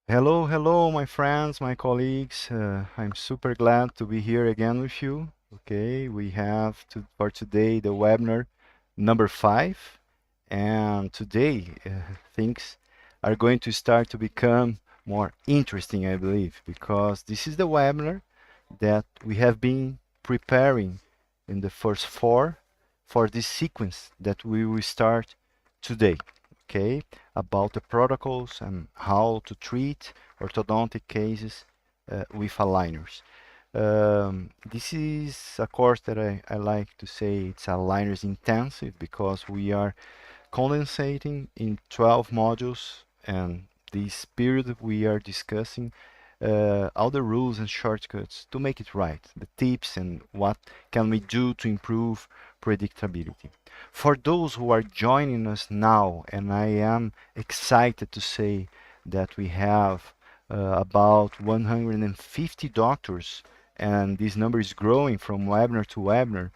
Hello, hello, my friends, my colleagues. I'm super glad to be here again with you. Okay, we have for today the webinar number 5, and today things are going to start to become more interesting, I believe, because this is the webinar that we have been preparing in the first 4 for this sequence that we will start today. Okay, about the protocols and how to treat orthodontic cases with aligners. This is a course that I like to say it's aligners intensive because we are condensating in 12 modules, and this period we are discussing all the rules and shortcuts to make it right, the tips and what can we do to improve predictability. For those who are joining us now, and I am excited to say that we have about 150 doctors, and this number is growing from webinar to webinar.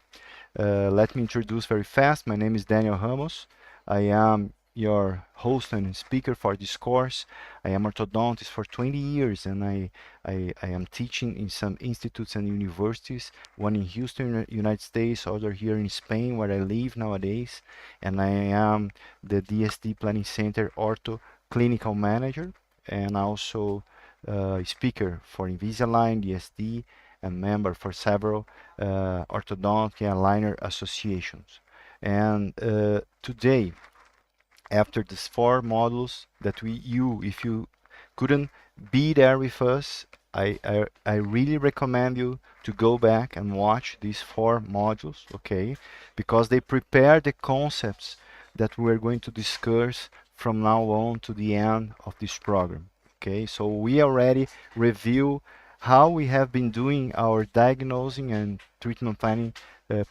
Let me introduce very fast. My name is Daniel Ramos. I am your host and speaker for this course. I am orthodontist for 20 years, and I am teaching in some institutes and universities, one in Houston, United States, other here in Spain, where I live nowadays. And I am the DSD Planning Center Ortho Clinical Manager, and also speaker for Invisalign, DSD, and member for several orthodontic and aligner associations. And today, after these 4 modules that if you couldn't be there with us, I really recommend you to go back and watch these 4 modules, okay? Because they prepare the concepts that we're going to discuss from now on to the end of this program, okay? So we already review how we have been doing our diagnosing and treatment planning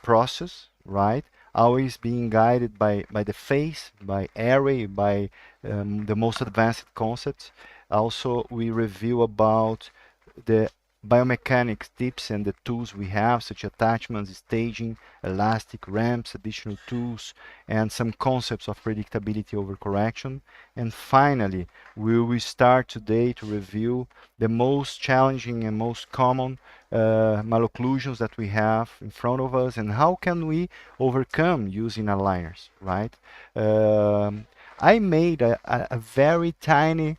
process, right? Always being guided by the face, by airway, by the most advanced concepts. Also, we review about the biomechanics tips and the tools we have, such attachments, staging, elastic ramps, additional tools, and some concepts of predictability over correction. And finally, we will start today to review the most challenging and most common malocclusions that we have in front of us and how can we overcome using aligners, right? I made a very tiny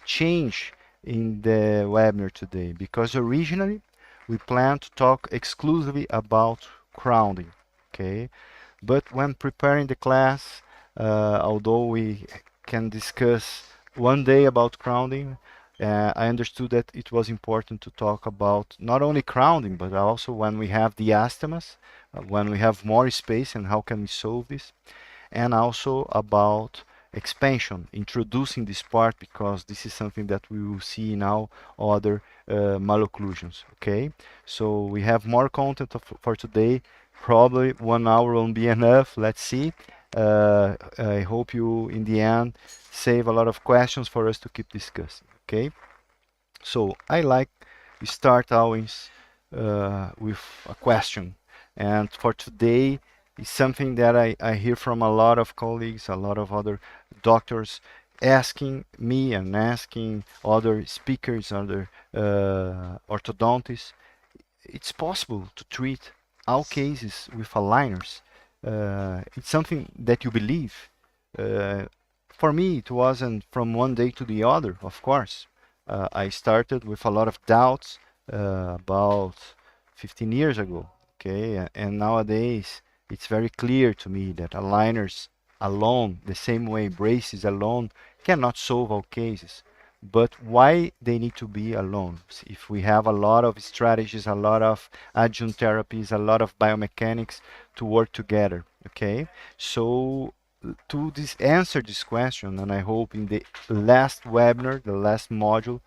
change in the webinar today because originally we planned to talk exclusively about crowning, okay? But when preparing the class, although we can discuss one day about crowning, I understood that it was important to talk about not only crowning, but also when we have diastemas, when we have more space and how can we solve this, and also about expansion, introducing this part because this is something that we will see now other malocclusions. Okay, so we have more content for today. Probably 1 hour won't be enough. Let's see. I hope you, in the end, save a lot of questions for us to keep discussing. Okay, so I like to start always with a question, and for today is something that I hear from a lot of colleagues, a lot of other doctors asking me and asking other speakers, other orthodontists. It's possible to treat all cases with aligners. It's something that you believe. Uh, for me, it wasn't from one day to the other, of course. I started with a lot of doubts about 15 years ago, okay? And nowadays, it's very clear to me that aligners alone, the same way braces alone, cannot solve all cases. But why they need to be alone? If we have a lot of strategies, a lot of adjunct therapies, a lot of biomechanics to work together, okay? So to answer this question, and I hope in the last webinar, the last module,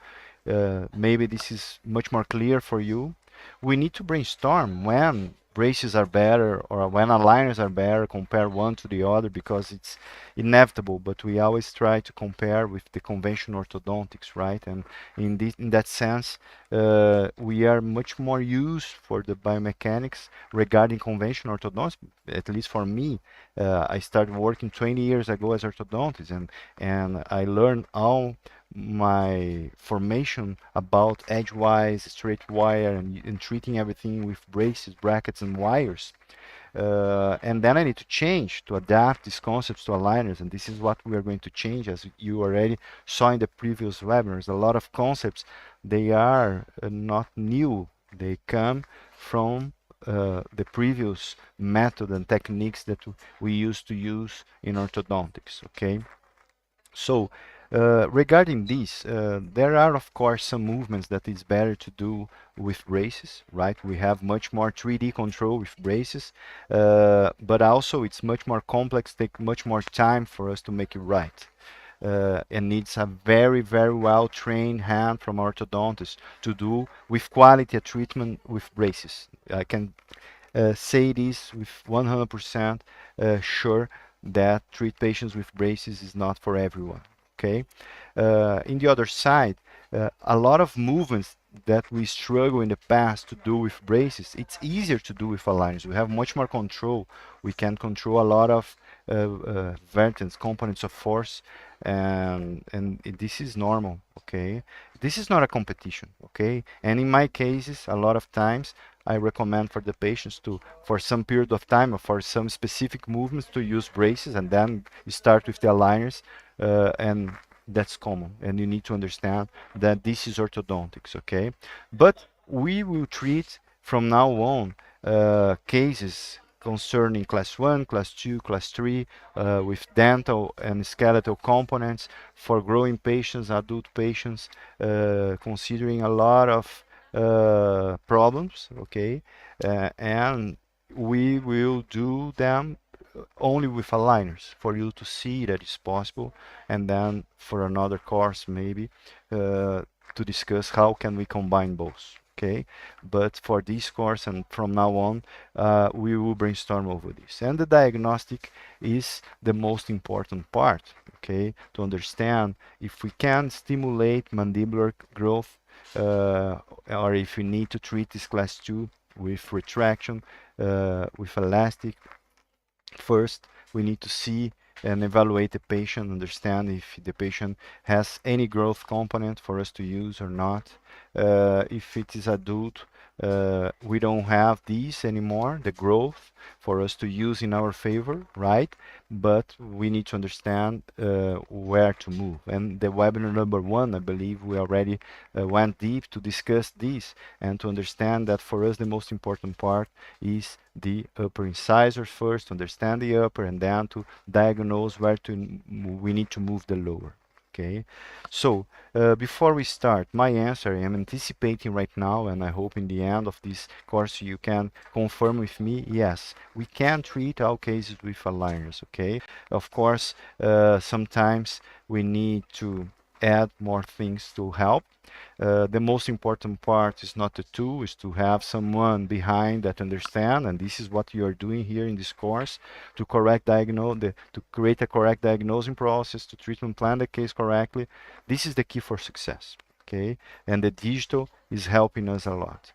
maybe this is much more clear for you. We need to brainstorm when braces are better or when aligners are better, compare one to the other because it's inevitable, but we always try to compare with the conventional orthodontics, right? And in that sense, we are much more used for the biomechanics regarding conventional orthodontics, at least for me. I started working 20 years ago as orthodontist, and I learned all my formation about edgewise, straight wire, and treating everything with braces, brackets, and wires. And then I need to change to adapt these concepts to aligners, and this is what we are going to change, as you already saw in the previous webinars. A lot of concepts, they are not new. They come from the previous method and techniques that we used to use in orthodontics, okay? So, regarding this, there are of course some movements that is better to do with braces, right? We have much more 3D control with braces, but also it's much more complex, take much more time for us to make it right. And needs a very, very well trained hand from orthodontist to do with quality a treatment with braces. I can say this with 100% sure that treat patients with braces is not for everyone. Okay. In the other side, a lot of movements that we struggle in the past to do with braces, it's easier to do with aligners. We have much more control. We can control a lot of vertents, components of force, and this is normal. Okay. This is not a competition. Okay. And in my cases, a lot of times I recommend for the patients to, for some period of time or for some specific movements, to use braces, and then you start with the aligners, and that's common. And you need to understand that this is orthodontics, okay? But we will treat from now on cases concerning class 1, class 2, class 3, with dental and skeletal components for growing patients, adult patients, considering a lot of problems, okay? And we will do them only with aligners for you to see that it's possible, and then for another course maybe to discuss how can we combine both. Okay, but for this course and from now on, we will brainstorm over this. And the diagnostic is the most important part, okay, to understand if we can stimulate mandibular growth, or if we need to treat this class 2 with retraction, with elastic. First, we need to see and evaluate the patient, understand if the patient has any growth component for us to use or not. If it is adult, we don't have these anymore, the growth, for us to use in our favor, right? But we need to understand where to move. And the webinar number 1, I believe we already went deep to discuss this and to understand that for us the most important part is the upper incisor first, to understand the upper, and then to diagnose where we need to move the lower. Okay, so before we start my answer, I am anticipating right now, and I hope in the end of this course you can confirm with me, yes, we can treat all cases with aligners. Okay, of course, sometimes we need to add more things to help. The most important part is not the tool, is to have someone behind that understand, and this is what you are doing here in this course, to to create a correct diagnosing process, to treatment plan the case correctly. This is the key for success, okay? And the digital is helping us a lot.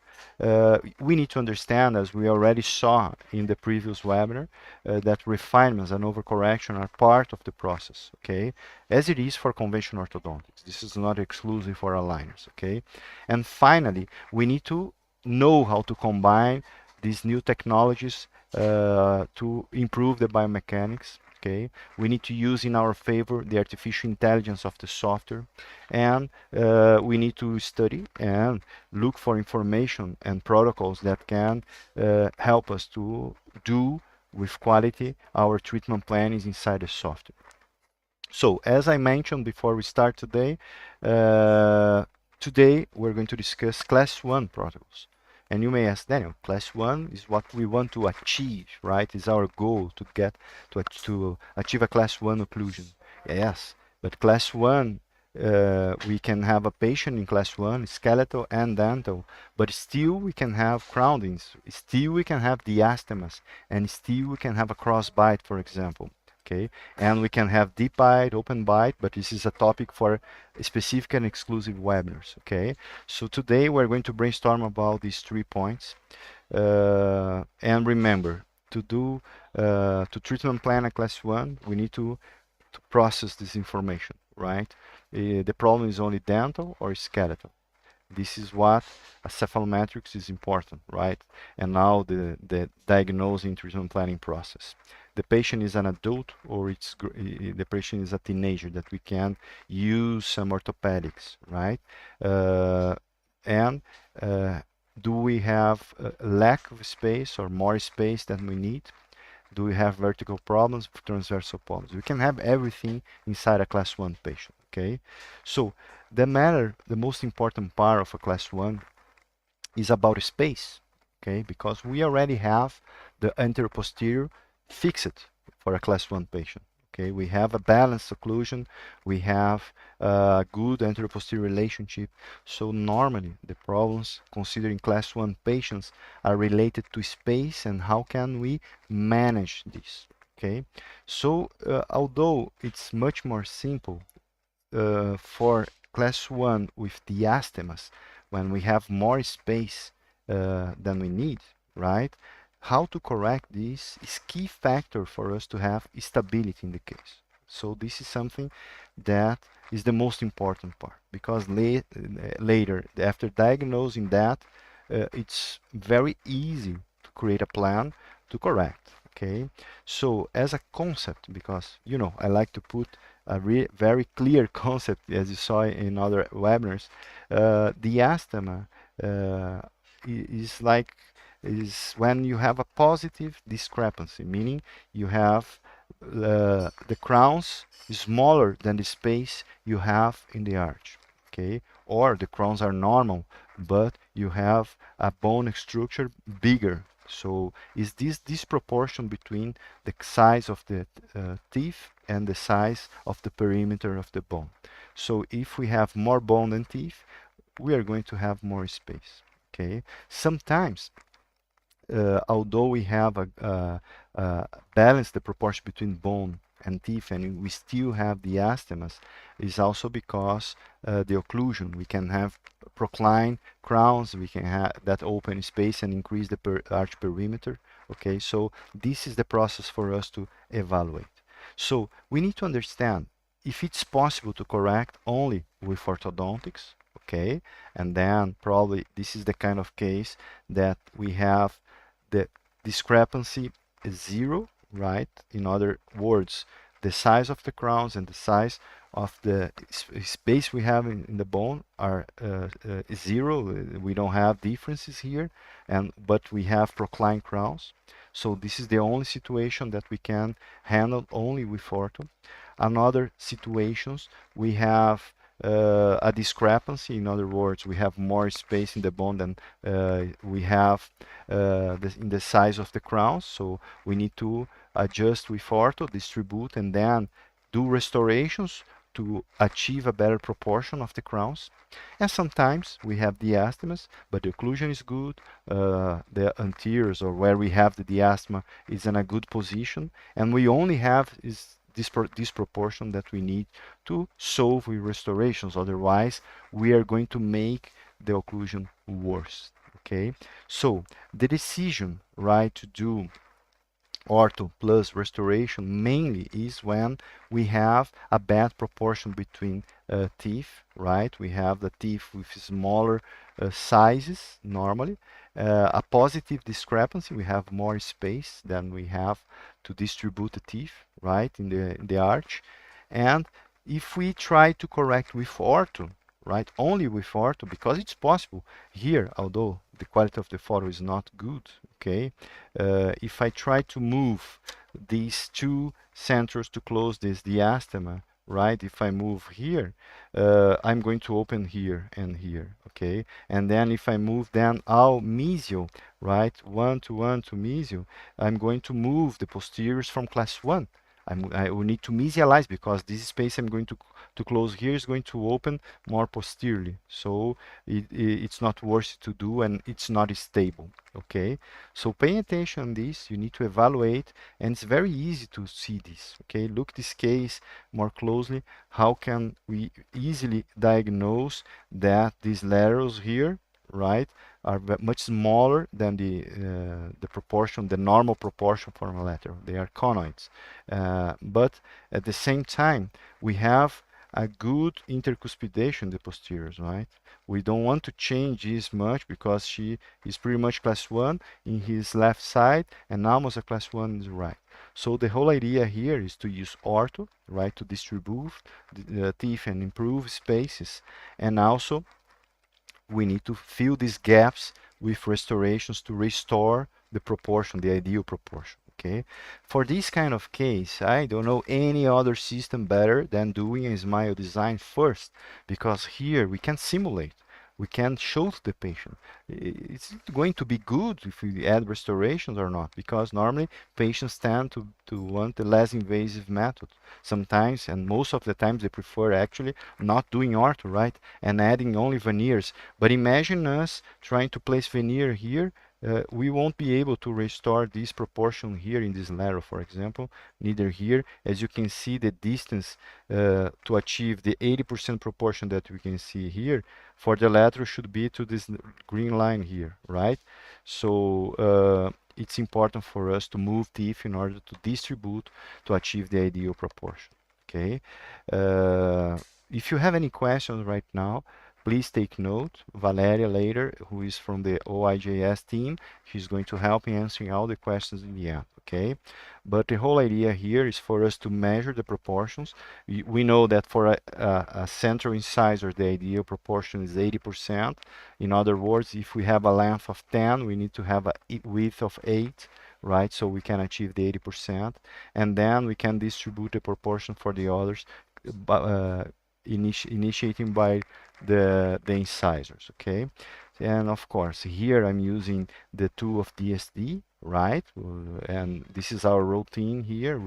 We need to understand, as we already saw in the previous webinar, that refinements and overcorrection are part of the process, okay? As it is for conventional orthodontics. This is not exclusive for aligners, okay? And finally, we need to know how to combine these new technologies to improve the biomechanics. Okay, we need to use in our favor the artificial intelligence of the software, and we need to study and look for information and protocols that can help us to do with quality our treatment plannings inside the software. So, as I mentioned before we start today, today we're going to discuss class 1 protocols. And you may ask, Daniel, class 1 is what we want to achieve, right? Is our goal to get to achieve a class 1 occlusion. Yes, but class 1, we can have a patient in class 1, skeletal and dental, but still we can have crownings, still we can have diastemas, and still we can have a cross bite, for example. Okay, and we can have deep bite, open bite, but this is a topic for specific and exclusive webinars. Okay, so today we're going to brainstorm about these 3 points, and remember to do to treatment plan a class 1, we need to process this information. right? The problem is only dental or skeletal. This is what a cephalometrics is important, right? And now the diagnosing treatment planning process. The patient is an adult or the patient is a teenager that we can use some orthopedics, right? Uh, and uh, do we have a lack of space or more space than we need? Do we have vertical problems, transversal problems? We can have everything inside a class 1 patient, okay? So the most important part of a class 1 is about space, okay? Because we already have the anterior posterior fixed for a class 1 patient. Okay, we have a balanced occlusion, we have a good anterior posterior relationship. So normally the problems considering class 1 patients are related to space and how can we manage this. Okay, so although it's much more simple for class 1 with diastemas, when we have more space than we need, right? How to correct this is key factor for us to have stability in the case. So this is something that is the most important part, because later, after diagnosing that, it's very easy to create a plan to correct. Okay, so as a concept, because I like to put a very clear concept, as you saw in other webinars. Diastema is like is when you have a positive discrepancy, meaning you have the crowns smaller than the space you have in the arch, okay? Or the crowns are normal, but you have a bone structure bigger. So is this disproportion between the size of the teeth and the size of the perimeter of the bone. So if we have more bone than teeth, we are going to have more space. Okay. Sometimes, although we have balance the proportion between bone and teeth, and we still have the diastemas, is also because the occlusion. We can have procline crowns, we can have that open space and increase the arch perimeter. Okay, so this is the process for us to evaluate. So we need to understand if it's possible to correct only with orthodontics, okay, and then probably this is the kind of case that we have the discrepancy is zero, right? In other words, the size of the crowns and the size of the space we have in the bone are zero. We don't have differences here, but we have procline crowns. So this is the only situation that we can handle only with ortho. Another situations we have a discrepancy. In other words, we have more space in the bone than we have in the size of the crowns. So we need to adjust with ortho, distribute, and then do restorations to achieve a better proportion of the crowns. And sometimes we have diastemas, but the occlusion is good. The anteriors, or where we have the diastema, is in a good position, and we only have is this disproportion that we need to solve with restorations. Otherwise, we are going to make the occlusion worse. Okay, so the decision, right, to do ortho plus restoration mainly is when we have a bad proportion between teeth, right? We have the teeth with smaller sizes normally. A positive discrepancy, we have more space than we have to distribute the teeth, right, in the arch. And if we try to correct with ortho, right, only with ortho, because it's possible here, although the quality of the photo is not good, okay, if I try to move these two centers to close this diastema, right? If I move here, I'm going to open here and here, okay? And then if I move then out mesial, right? 1 to 1 to mesial, I'm going to move the posteriors from class 1. I will need to mesialize because this space I'm going to close here is going to open more posteriorly. So it's not worth to do and it's not stable, okay? So paying attention on this, you need to evaluate, and it's very easy to see this, okay? Look this case more closely. How can we easily diagnose that these laterals here, right, are much smaller than the proportion, the normal proportion for a lateral. They are conoids. But at the same time, we have a good intercuspidation in the posteriors, right? We don't want to change this much because she is pretty much class 1 in his left side and almost a class 1 in the right. So the whole idea here is to use ortho, right, to distribute the teeth and improve spaces, and also we need to fill these gaps with restorations to restore the proportion, the ideal proportion. Okay, for this kind of case, I don't know any other system better than doing a smile design first, because here we can simulate, we can show to the patient. It's going to be good if we add restorations or not, because normally patients tend to want a less invasive method. Sometimes, and most of the times, they prefer actually not doing ortho, right, and adding only veneers. But imagine us trying to place veneer here. We won't be able to restore this proportion here in this lateral, for example, neither here. As you can see, the distance to achieve the 80% proportion that we can see here for the lateral should be to this green line here, right? So it's important for us to move teeth in order to distribute to achieve the ideal proportion. Okay. If you have any questions right now, please take note. Valeria later, who is from the OIJS team, she's going to help in answering all the questions in the end, okay? But the whole idea here is for us to measure the proportions. We know that for a central incisor, the ideal proportion is 80%. In other words, if we have a length of 10, we need to have a width of 8, right? So we can achieve the 80%. And then we can distribute the proportion for the others, initiating by the incisors, okay? And of course, here I'm using the tool of DSD, right? And this is our routine here,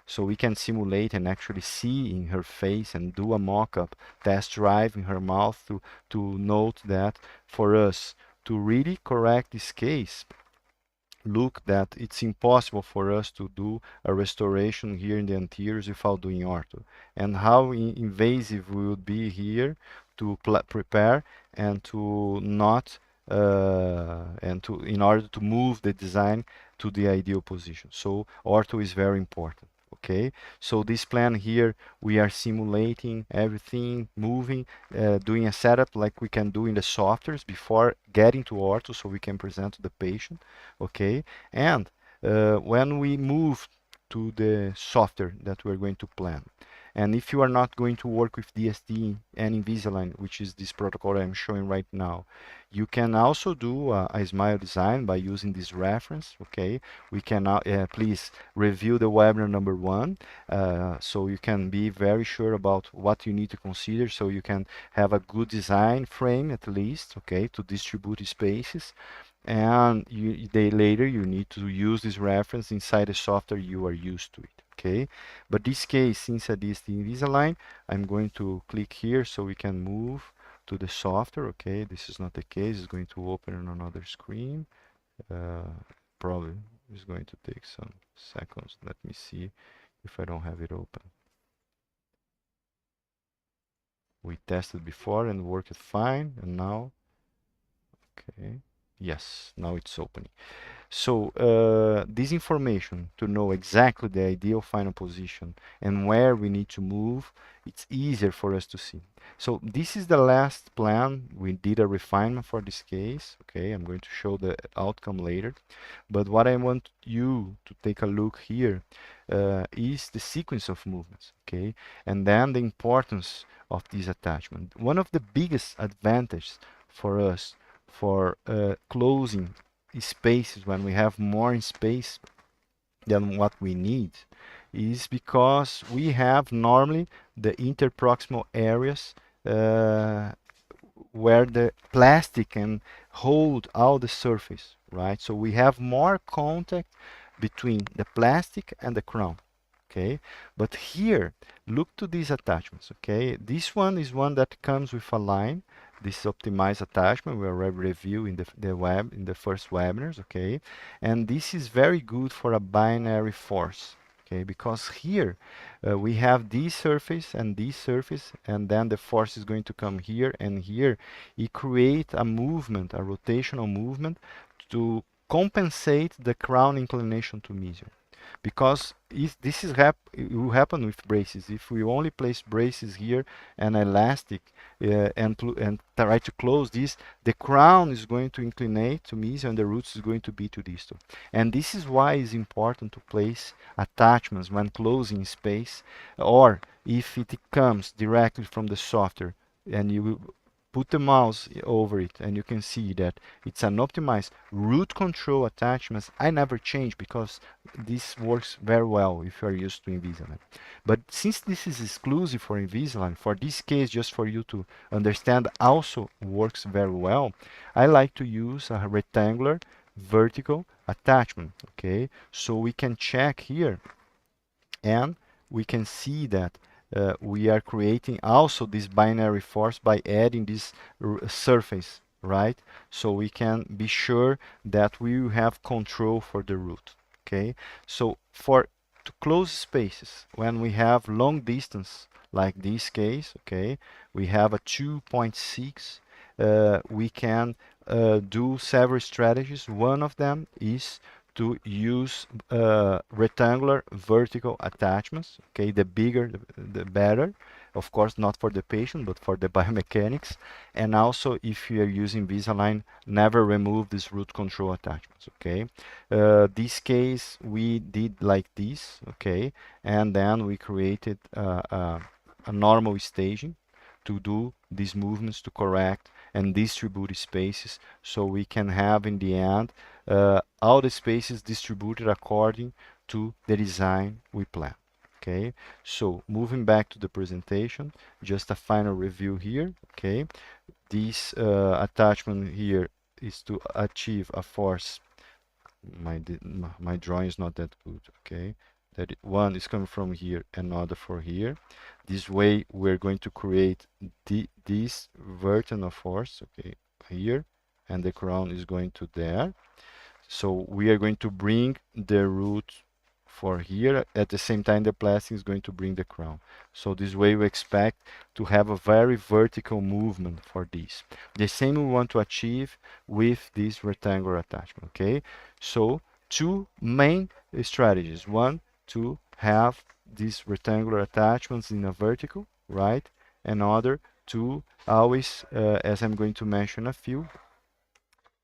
so we can simulate and actually see in her face and do a mock-up test drive in her mouth to note that for us to really correct this case, look that it's impossible for us to do a restoration here in the anteriors without doing ortho, and how invasive we would be here to prepare and to not and to in order to move the design to the ideal position. So ortho is very important. Okay, so this plan here, we are simulating everything, moving, doing a setup like we can do in the softwares before getting to ortho, so we can present to the patient. Okay, and when we move to the software that we're going to plan, and if you are not going to work with DSD and Invisalign, which is this protocol I'm showing right now, you can also do a smile design by using this reference. Okay, we can please review the webinar number 1, so you can be very sure about what you need to consider, so you can have a good design frame at least, okay, to distribute spaces. And later you need to use this reference inside the software you are used to it. Okay, but this case, since it is the Invisalign, I'm going to click here so we can move to the software. Okay, this is not the case, it's going to open on another screen. Probably it's going to take some seconds. Let me see if I don't have it open. We tested before and worked fine, and now, okay, yes, now it's opening. So this information to know exactly the ideal final position and where we need to move, it's easier for us to see. So this is the last plan. We did a refinement for this case. Okay, I'm going to show the outcome later. But what I want you to take a look here is the sequence of movements. Okay, and then the importance of this attachment. One of the biggest advantages for us for closing spaces when we have more space than what we need is because we have normally the interproximal areas where the plastic can hold all the surface, right? So we have more contact between the plastic and the crown. Okay, but here look to these attachments. Okay, this one is one that comes with a line. This is optimized attachment. We already reviewed in the first webinars. Okay, and this is very good for a binary force. Okay, because here we have this surface, and then the force is going to come here and here. It creates a movement, a rotational movement, to compensate the crown inclination to mesial. because if this it will happen with braces. If we only place braces here and elastic and try to close this, the crown is going to inclinate to mesial and the roots is going to be to distal. And this is why it's important to place attachments when closing space, or if it comes directly from the software and you put the mouse over it and you can see that it's an optimized root control attachments. I never change because this works very well if you are used to Invisalign. But since this is exclusive for Invisalign, for this case, just for you to understand, also works very well, I like to use a rectangular vertical attachment. Okay, so we can check here and we can see that we are creating also this binary force by adding this surface, right? So we can be sure that we will have control for the root. Okay, so for to close spaces when we have long distance like this case, okay, we have a 2.6. We can do several strategies. One of them is to use rectangular vertical attachments. Okay, the bigger the better. Of course, not for the patient, but for the biomechanics. And also, if you are using Invisalign, never remove these root control attachments. Okay, this case we did like this. Okay, and then we created a normal staging to do these movements to correct and distribute spaces, so we can have in the end all the spaces distributed according to the design we plan. Okay, so moving back to the presentation, just a final review here. Okay, this attachment here is to achieve a force. My drawing is not that good. Okay, that one is coming from here, another for here. This way we're going to create this vertical force, okay, here, and the crown is going to there. So we are going to bring the root for here. At the same time, the plastic is going to bring the crown. So this way we expect to have a very vertical movement for this. The same we want to achieve with this rectangular attachment. Okay, so two main strategies. One, to have these rectangular attachments in a vertical, right? Another, to always, as I'm going to mention a few,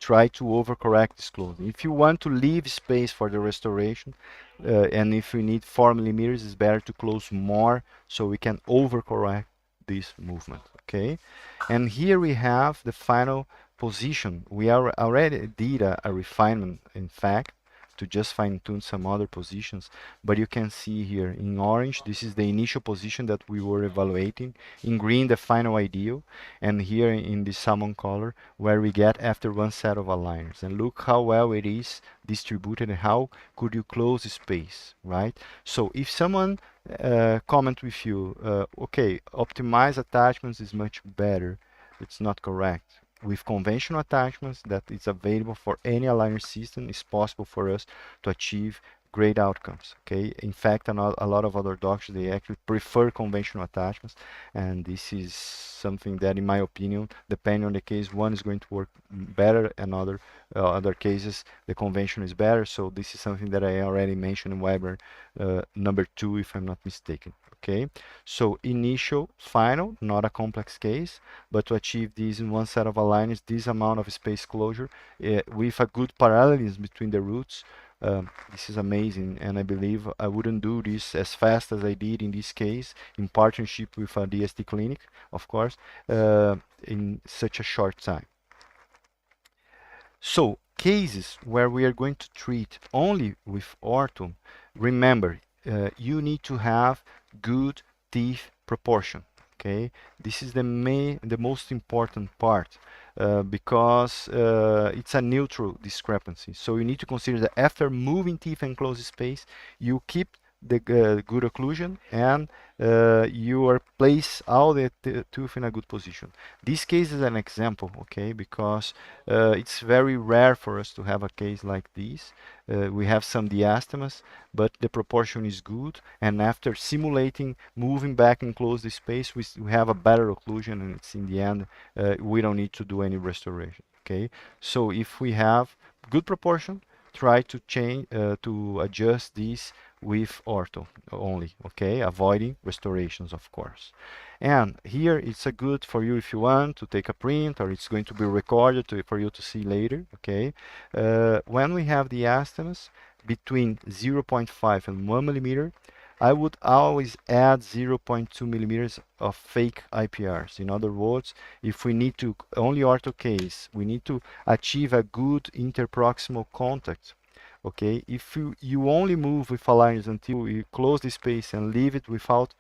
try to overcorrect this closing. If you want to leave space for the restoration, and if you need 4 millimeters, it's better to close more so we can overcorrect this movement. Okay, and here we have the final position. We already did a refinement, in fact, to just fine-tune some other positions, but you can see here in orange, this is the initial position that we were evaluating, in green the final ideal, and here in the salmon color where we get after one set of aligners. And look how well it is distributed and how could you close the space, right? So if someone comment with you, okay, optimize attachments is much better, it's not correct. With conventional attachments that is available for any aligner system, it's possible for us to achieve great outcomes. Okay, in fact, a lot of other doctors, they actually prefer conventional attachments, and this is something that, in my opinion, depending on the case, one is going to work better, and other cases the conventional is better. So this is something that I already mentioned in webinar number 2, if I'm not mistaken. Okay, so initial, final, not a complex case, but to achieve this in one set of aligners, this amount of space closure with a good parallelism between the roots. This is amazing, and I believe I wouldn't do this as fast as I did in this case, in partnership with a DST clinic, of course, in such a short time. So, cases where we are going to treat only with ortho, remember, you need to have good teeth proportion. Okay, this is the most important part, because it's a neutral discrepancy. So you need to consider that after moving teeth and close space, you keep the good occlusion, and you are place all the tooth in a good position. This case is an example, okay, because it's very rare for us to have a case like this. We have some diastemas, but the proportion is good, and after simulating moving back and close the space, we have a better occlusion, and it's in the end we don't need to do any restoration. Okay, so if we have good proportion, try to change to adjust this with ortho only, okay, avoiding restorations, of course. And here it's a good for you if you want to take a print, or it's going to be recorded for you to see later, okay. When we have the diastemas between 0.5 and 1 millimeter, I would always add 0.2 millimeters of fake IPRs. In other words, if we need to, only ortho case, we need to achieve a good interproximal contact. Okay, if you only move with aligners until you close the space and leave it without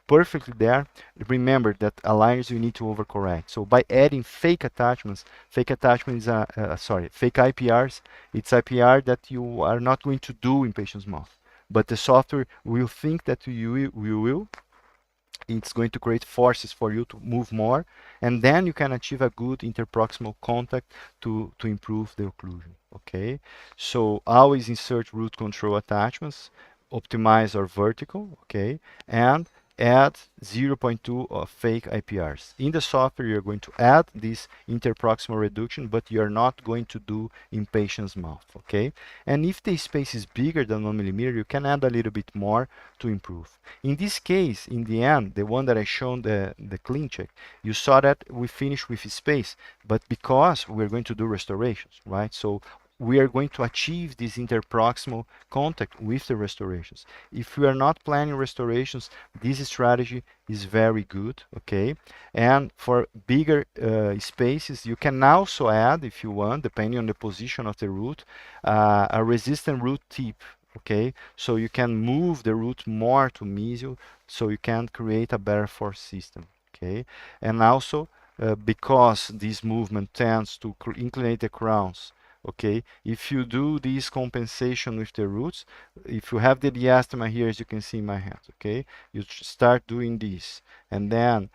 perfectly there, remember that aligners you need to overcorrect. So by adding fake attachments, fake attachments are, fake IPRs, it's IPR that you are not going to do in patient's mouth. But the software will think that you will. It's going to create forces for you to move more, and then you can achieve a good interproximal contact to improve the occlusion. Okay, so always insert root control attachments, optimize our vertical, okay, and add 0.2 of fake IPRs. In the software, you're going to add this interproximal reduction, but you're not going to do in patient's mouth, okay? And if the space is bigger than 1 millimeter, you can add a little bit more to improve. In this case, in the end, the one that I shown the clean check, you saw that we finished with space, but because we're going to do restorations, right? So we are going to achieve this interproximal contact with the restorations. If we are not planning restorations, this strategy is very good, okay? And for bigger spaces, you can also add, if you want, depending on the position of the root, a resistant root tip, okay? So you can move the root more to mesial, so you can create a better force system, okay? And also, because this movement tends to inclinate the crowns, okay, if you do this compensation with the roots, if you have the diastema here, as you can see in my hand, okay, you start doing this, and then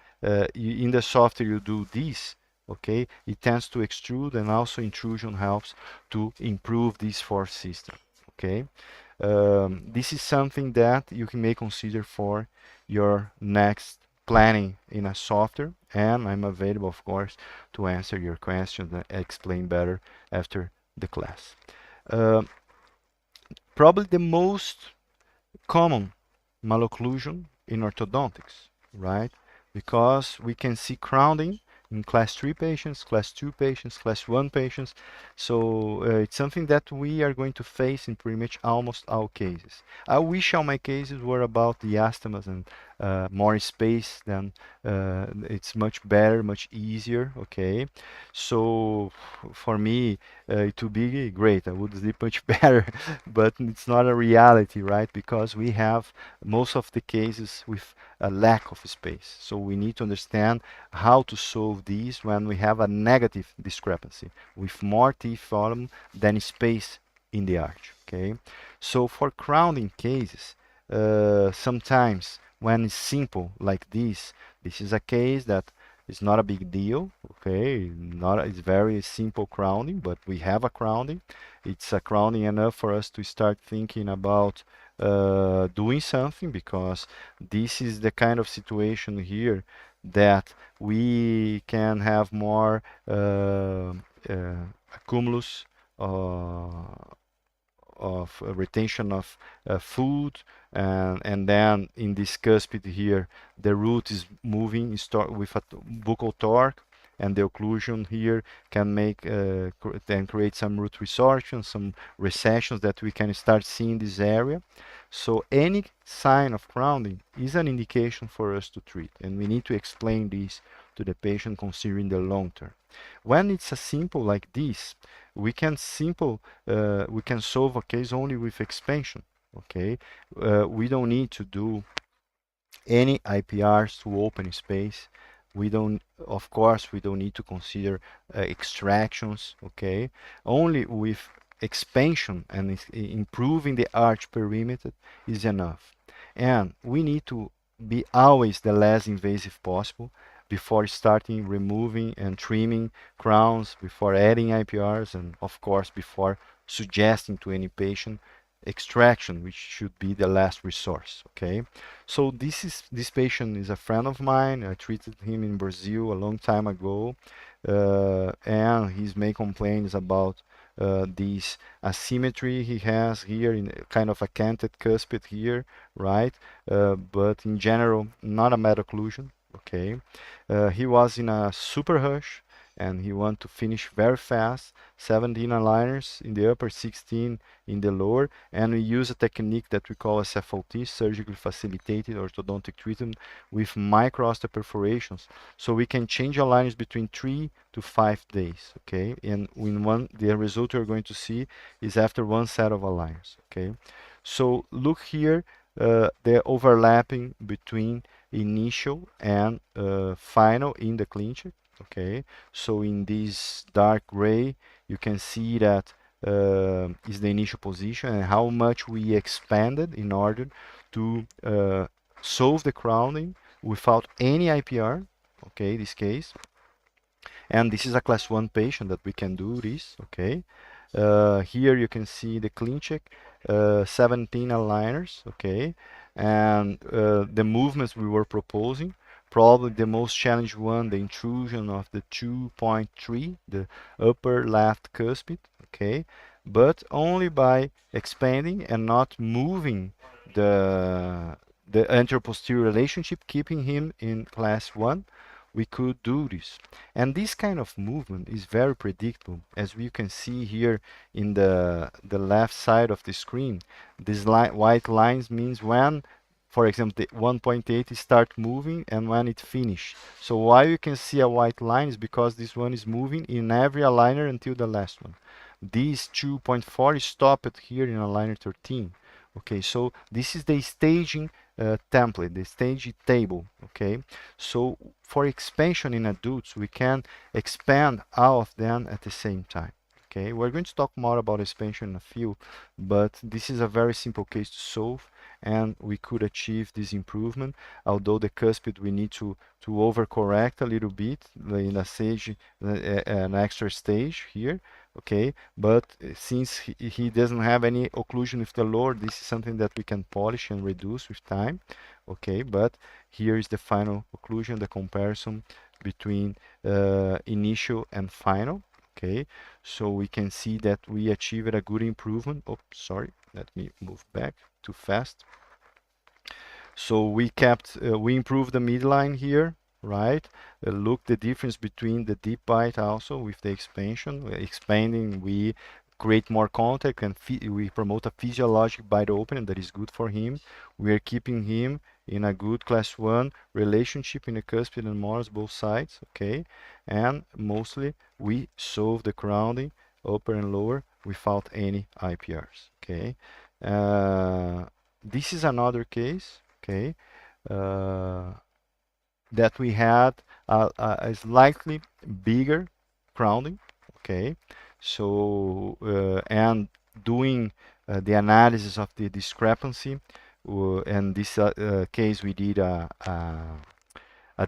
in the software you do this, okay, it tends to extrude, and also intrusion helps to improve this force system, okay. This is something that you may consider for your next planning in a software, and I'm available, of course, to answer your questions and explain better after the class. Uh, Probably the most common malocclusion in orthodontics, right? Because we can see crowding in class 3 patients, class 2 patients, class 1 patients. So it's something that we are going to face in pretty much almost all cases. I wish all my cases were about the diastemas and more space, then it's much better, much easier, okay? So for me, it would be great. I would sleep much better, but it's not a reality, right? Because we have most of the cases with a lack of space. So we need to understand how to solve these when we have a negative discrepancy with more teeth volume than space in the arch, okay? So for crowning cases, sometimes when it's simple like this is a case that is not a big deal, okay? It's very simple crowning, but we have a crowning. It's a crowning enough for us to start thinking about doing something, because this is the kind of situation here that we can have more accumulus of retention of food, and then in this cuspid here the root is moving start with a buccal torque, and the occlusion here can make then create some root resorption, some recessions that we can start seeing this area. So any sign of crowding is an indication for us to treat, and we need to explain this to the patient considering the long term. When it's a simple like this, we can solve a case only with expansion, okay? We don't need to do any IPRs to open space. We don't, of course, we don't need to consider extractions, okay? Only with expansion and improving the arch perimeter is enough. And we need to be always the less invasive possible before starting removing and trimming crowns, before adding IPRs, and of course before suggesting to any patient extraction, which should be the last resource, okay? So this patient is a friend of mine. I treated him in Brazil a long time ago, and his main complaint is about this asymmetry he has here in kind of a canted cuspid here, right? But in general, not a meta occlusion. Okay, he was in a super rush and he want to finish very fast. 17 aligners in the upper, 16 in the lower, and we use a technique that we call SFLT, surgically facilitated orthodontic treatment, with micro osteoperforations. So we can change aligners between 3 to 5 days, okay? And the result you're going to see is after one set of aligners, okay? So look here, the overlapping between initial and final in the ClinCheck, okay? So in this dark gray, you can see that is the initial position and how much we expanded in order to solve the crowning without any IPR, okay, this case. And this is a class 1 patient that we can do this, okay. Here you can see the ClinCheck, 17 aligners, okay, and the movements we were proposing. Probably the most challenging one, the intrusion of the 2.3, the upper left cuspid, okay, but only by expanding and not moving the anterior-posterior relationship, keeping him in class 1, we could do this. And this kind of movement is very predictable, as we can see here in the left side of the screen. These white lines means when, for example, the 1.8 start moving and when it finish. So why you can see a white line is because this one is moving in every aligner until the last one. This 2.4 is stopped here in aligner 13. Okay, so this is the staging template, the staging table. Okay, so for expansion in adults, we can expand all of them at the same time. Okay, we're going to talk more about expansion in a few, but this is a very simple case to solve, and we could achieve this improvement. Although the cuspid we need to overcorrect a little bit in a stage, an extra stage here. Okay, but since he doesn't have any occlusion with the lower, this is something that we can polish and reduce with time. Okay, but here is the final occlusion, the comparison between initial and final. Okay, so we can see that we achieved a good improvement. Oh, sorry, let me move back too fast. So we improved the midline here, right? Look the difference between the deep bite also with the expansion. Expanding, we create more contact and we promote a physiologic bite opening that is good for him. We are keeping him in a good class 1 relationship in the cuspid and molars, both sides, okay? And mostly we solve the crowning, upper and lower, without any IPRs, okay? This is another case, okay, that we had a slightly bigger crowning, okay, so and doing the analysis of the discrepancy, and this case we did a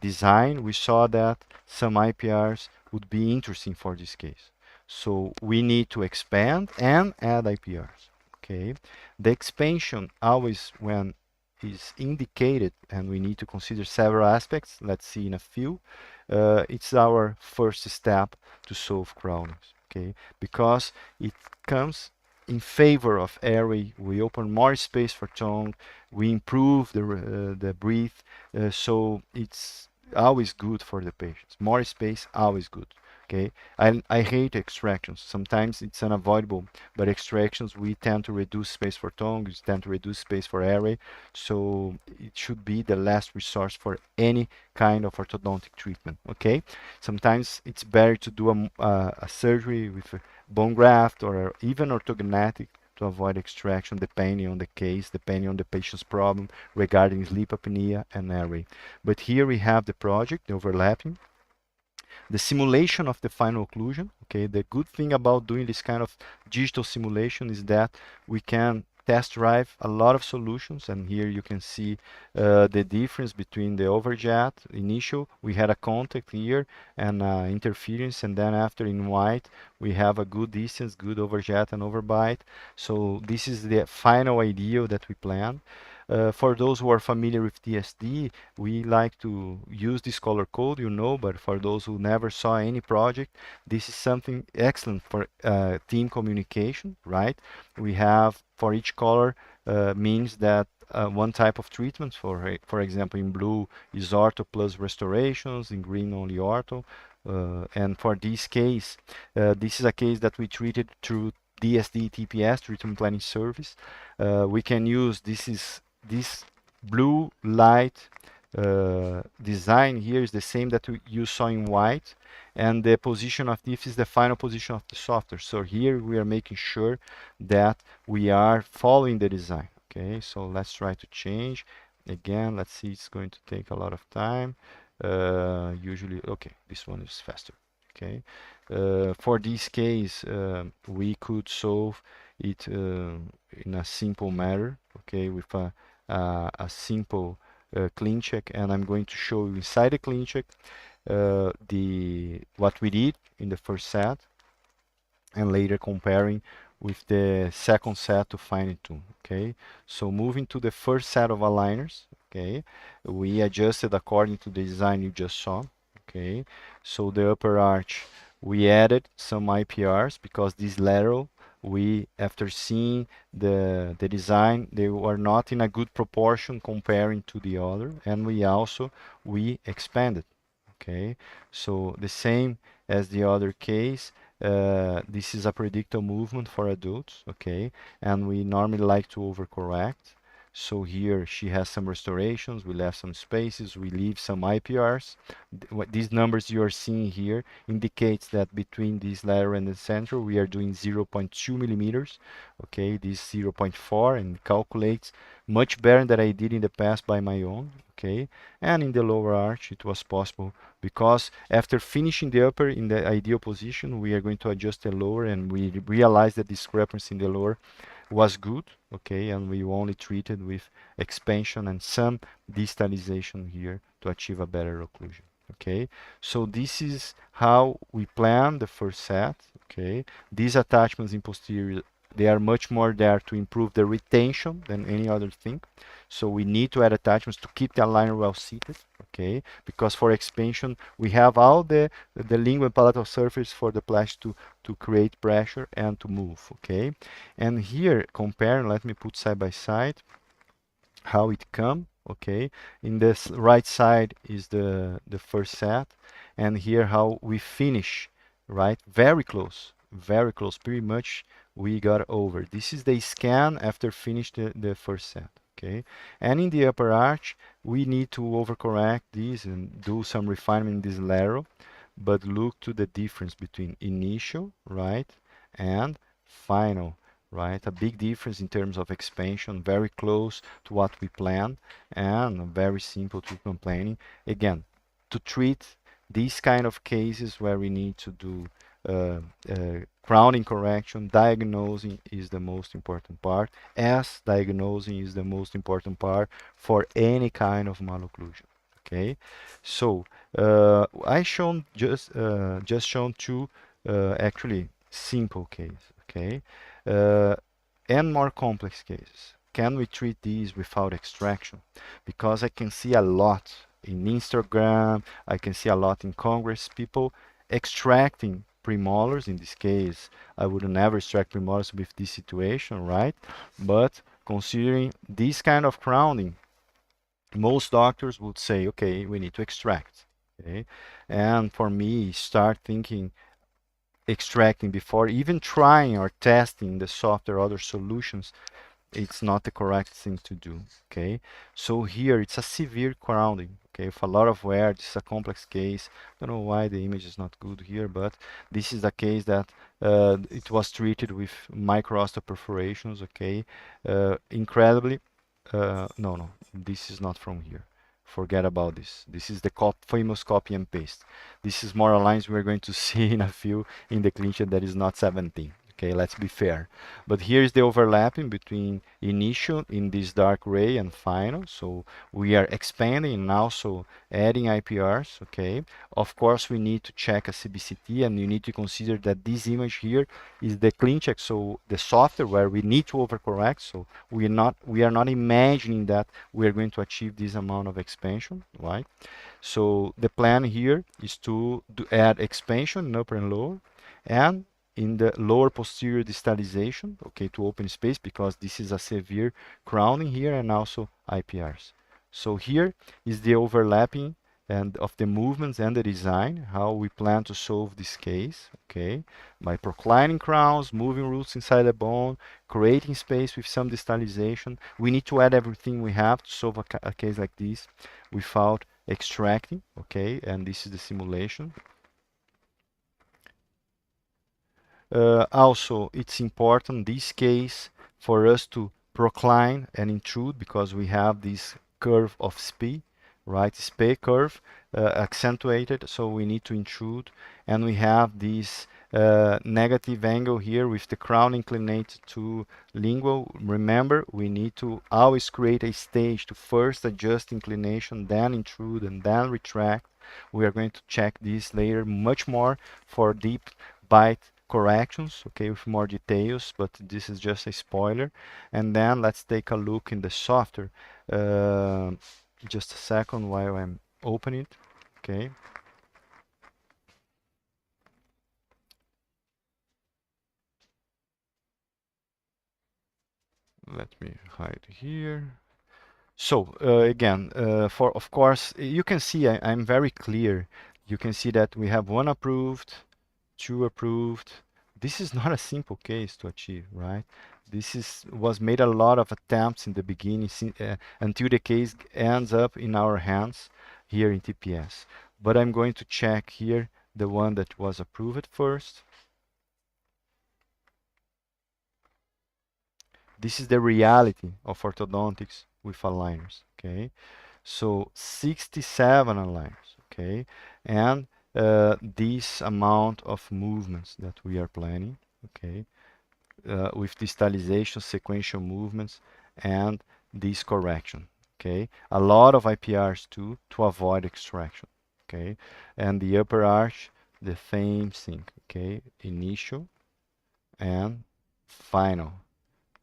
design, we saw that some IPRs would be interesting for this case. So we need to expand and add IPRs. Okay, the expansion always when is indicated, and we need to consider several aspects. Let's see in a few. It's our first step to solve crownings. Okay, because it comes in favor of airway. We open more space for tongue. We improve the breath. So it's always good for the patients. More space, always good. Okay, I hate extractions. Sometimes it's unavoidable, but extractions we tend to reduce space for tongue, we tend to reduce space for airway. So it should be the last resource for any kind of orthodontic treatment. Okay, sometimes it's better to do a surgery with a bone graft or even orthognathic to avoid extraction, depending on the case, depending on the patient's problem regarding sleep apnea and airway. But here we have the project, the overlapping, the simulation of the final occlusion. Okay, the good thing about doing this kind of digital simulation is that we can test drive a lot of solutions, and here you can see the difference between the overjet initial. We had a contact here and interference, and then after in white we have a good distance, good overjet and overbite. So this is the final ideal that we plan. For those who are familiar with DSD, we like to use this color code, you know, but for those who never saw any project, this is something excellent for team communication, right? We have for each color means that one type of treatment, for example, in blue is ortho plus restorations, in green only ortho. And for this case, this is a case that we treated through DSD TPS, Treatment Planning Service. We can use this blue light design here is the same that you saw in white, and the position of this is the final position of the software. So here we are making sure that we are following the design. Okay, so let's try to change again. Let's see, it's going to take a lot of time. Usually, okay, this one is faster. Okay, for this case, we could solve it in a simple manner. Okay, with a simple clean check, and I'm going to show you inside the clean check what we did in the first set, and later comparing with the second set to fine tune. Okay, so moving to the first set of aligners. Okay, we adjusted according to the design you just saw. Okay, so the upper arch we added some IPRs because this lateral, we after seeing the design, they were not in a good proportion comparing to the other, and we expanded. Okay, so the same as the other case, this is a predictable movement for adults. Okay, and we normally like to overcorrect. So here she has some restorations, we left some spaces, we leave some IPRs. These numbers you are seeing here indicates that between this lateral and the center we are doing 0.2 millimeters. Okay, this 0.4, and calculates much better than I did in the past by my own. Okay, and in the lower arch it was possible because after finishing the upper in the ideal position, we are going to adjust the lower, and we realize that discrepancy in the lower was good. Okay, and we only treated with expansion and some distalization here to achieve a better occlusion. Okay, so this is how we plan the first set. Okay, these attachments in posterior, they are much more there to improve the retention than any other thing. So we need to add attachments to keep the aligner well seated. Okay, because for expansion we have all the lingual and palatal surface for the plastic to create pressure and to move. Okay, and here comparing, let me put side by side how it come. Okay, in this right side is the first set, and here how we finish, right? Very close, pretty much we got over. This is the scan after finish the first set. Okay, and in the upper arch we need to overcorrect this and do some refinement in this lateral, but look to the difference between initial, right, and final, right? A big difference in terms of expansion, very close to what we planned, and very simple treatment planning. Again, to treat these kind of cases where we need to do crowning correction, diagnosing is the most important part, as diagnosing is the most important part for any kind of malocclusion. Okay, so I shown just shown two actually simple cases. Okay, and more complex cases. Can we treat these without extraction? Because I can see a lot in Instagram, I can see a lot in Congress, people extracting premolars. In this case, I would never extract premolars with this situation, right? But considering this kind of crowning, most doctors would say, okay, we need to extract. Okay, and for me, start thinking extracting before even trying or testing the software or other solutions, it's not the correct thing to do. Okay, so here it's a severe crowding. Okay, with a lot of wear. This is a complex case. Don't know why the image is not good here, but this is the case that it was treated with micro perforations. Okay, incredibly, no, this is not from here. Forget about this. This is the famous copy and paste. This is more lines we're going to see in a few in the clincher that is not 17. Okay, let's be fair. But here's the overlapping between initial in this dark gray and final. So we are expanding and also adding IPRs. Okay, of course we need to check a CBCT, and you need to consider that this image here is the CleanCheck, so the software where we need to overcorrect. So we are not imagining that we are going to achieve this amount of expansion, right? So the plan here is to add expansion in upper and lower, and in the lower posterior distalization, okay, to open space, because this is a severe crowning here, and also IPRs. So here is the overlapping and of the movements and the design, how we plan to solve this case, okay, by proclining crowns, moving roots inside the bone, creating space with some distalization. We need to add everything we have to solve a case like this without extracting, okay, and this is the simulation. Also, it's important this case for us to procline and intrude, because we have this curve of SPI, right? SPI curve accentuated, so we need to intrude, and we have this negative angle here with the crown inclinated to lingual. Remember, we need to always create a stage to first adjust inclination, then intrude, and then retract. We are going to check this later much more for deep bite corrections, okay, with more details, but this is just a spoiler. And then let's take a look in the software. Just a second while I'm opening it, okay. Let me hide here. So again, for of course, you can see I'm very clear. You can see that we have one approved, two approved. This is not a simple case to achieve, right? This was made a lot of attempts in the beginning until the case ends up in our hands here in TPS. But I'm going to check here the one that was approved first. This is the reality of orthodontics with aligners, okay? So 67 aligners, okay? And this amount of movements that we are planning, okay? With distalization, sequential movements, and this correction, okay? A lot of IPRs too, to avoid extraction, okay? And the upper arch, the same thing, okay? Initial and final.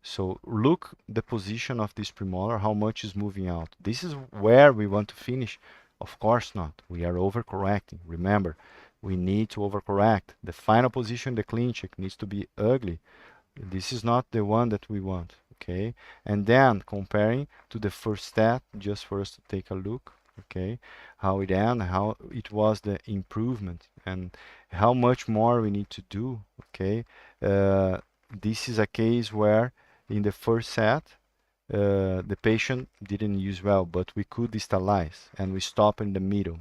So look the position of this premolar, how much is moving out. This is where we want to finish. Of course not. We are overcorrecting. Remember, we need to overcorrect. The final position, the CleanCheck, needs to be ugly. This is not the one that we want, okay? And then comparing to the first step, just for us to take a look, okay? How it ended, how it was the improvement, and how much more we need to do, okay? This is a case where in the first set, the patient didn't use well, but we could distalize, and we stop in the middle.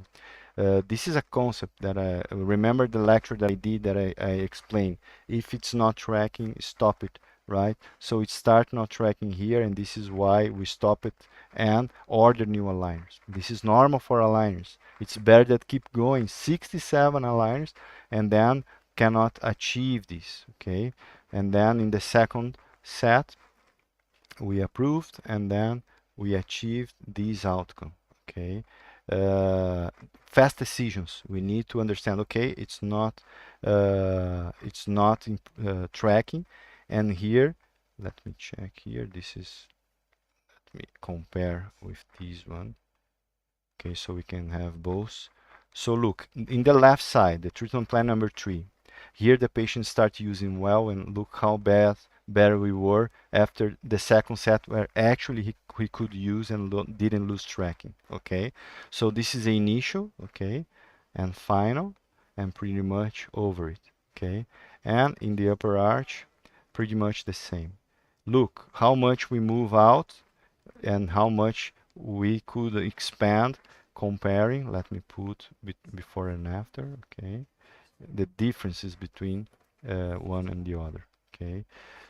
This is a concept that I remember the lecture that I did, that I explained. If it's not tracking, stop it, right? So it start not tracking here, and this is why we stop it and order new aligners. This is normal for aligners. It's better that keep going 67 aligners and then cannot achieve this, okay? And then in the second set, we approved, and then we achieved this outcome, okay? Fast decisions. We need to understand, okay, it's not tracking, and here, let me check here. Let me compare with this one. Okay, so we can have both. So look, in the left side, the treatment plan number 3. Here the patient start using well, and look how better we were after the second set, where actually he could use and didn't lose tracking, okay? So this is the initial, okay, and final, and pretty much over it, okay? And in the upper arch, pretty much the same. Look how much we move out and how much we could expand comparing. Let me put before and after, okay? The differences between one and the other, okay?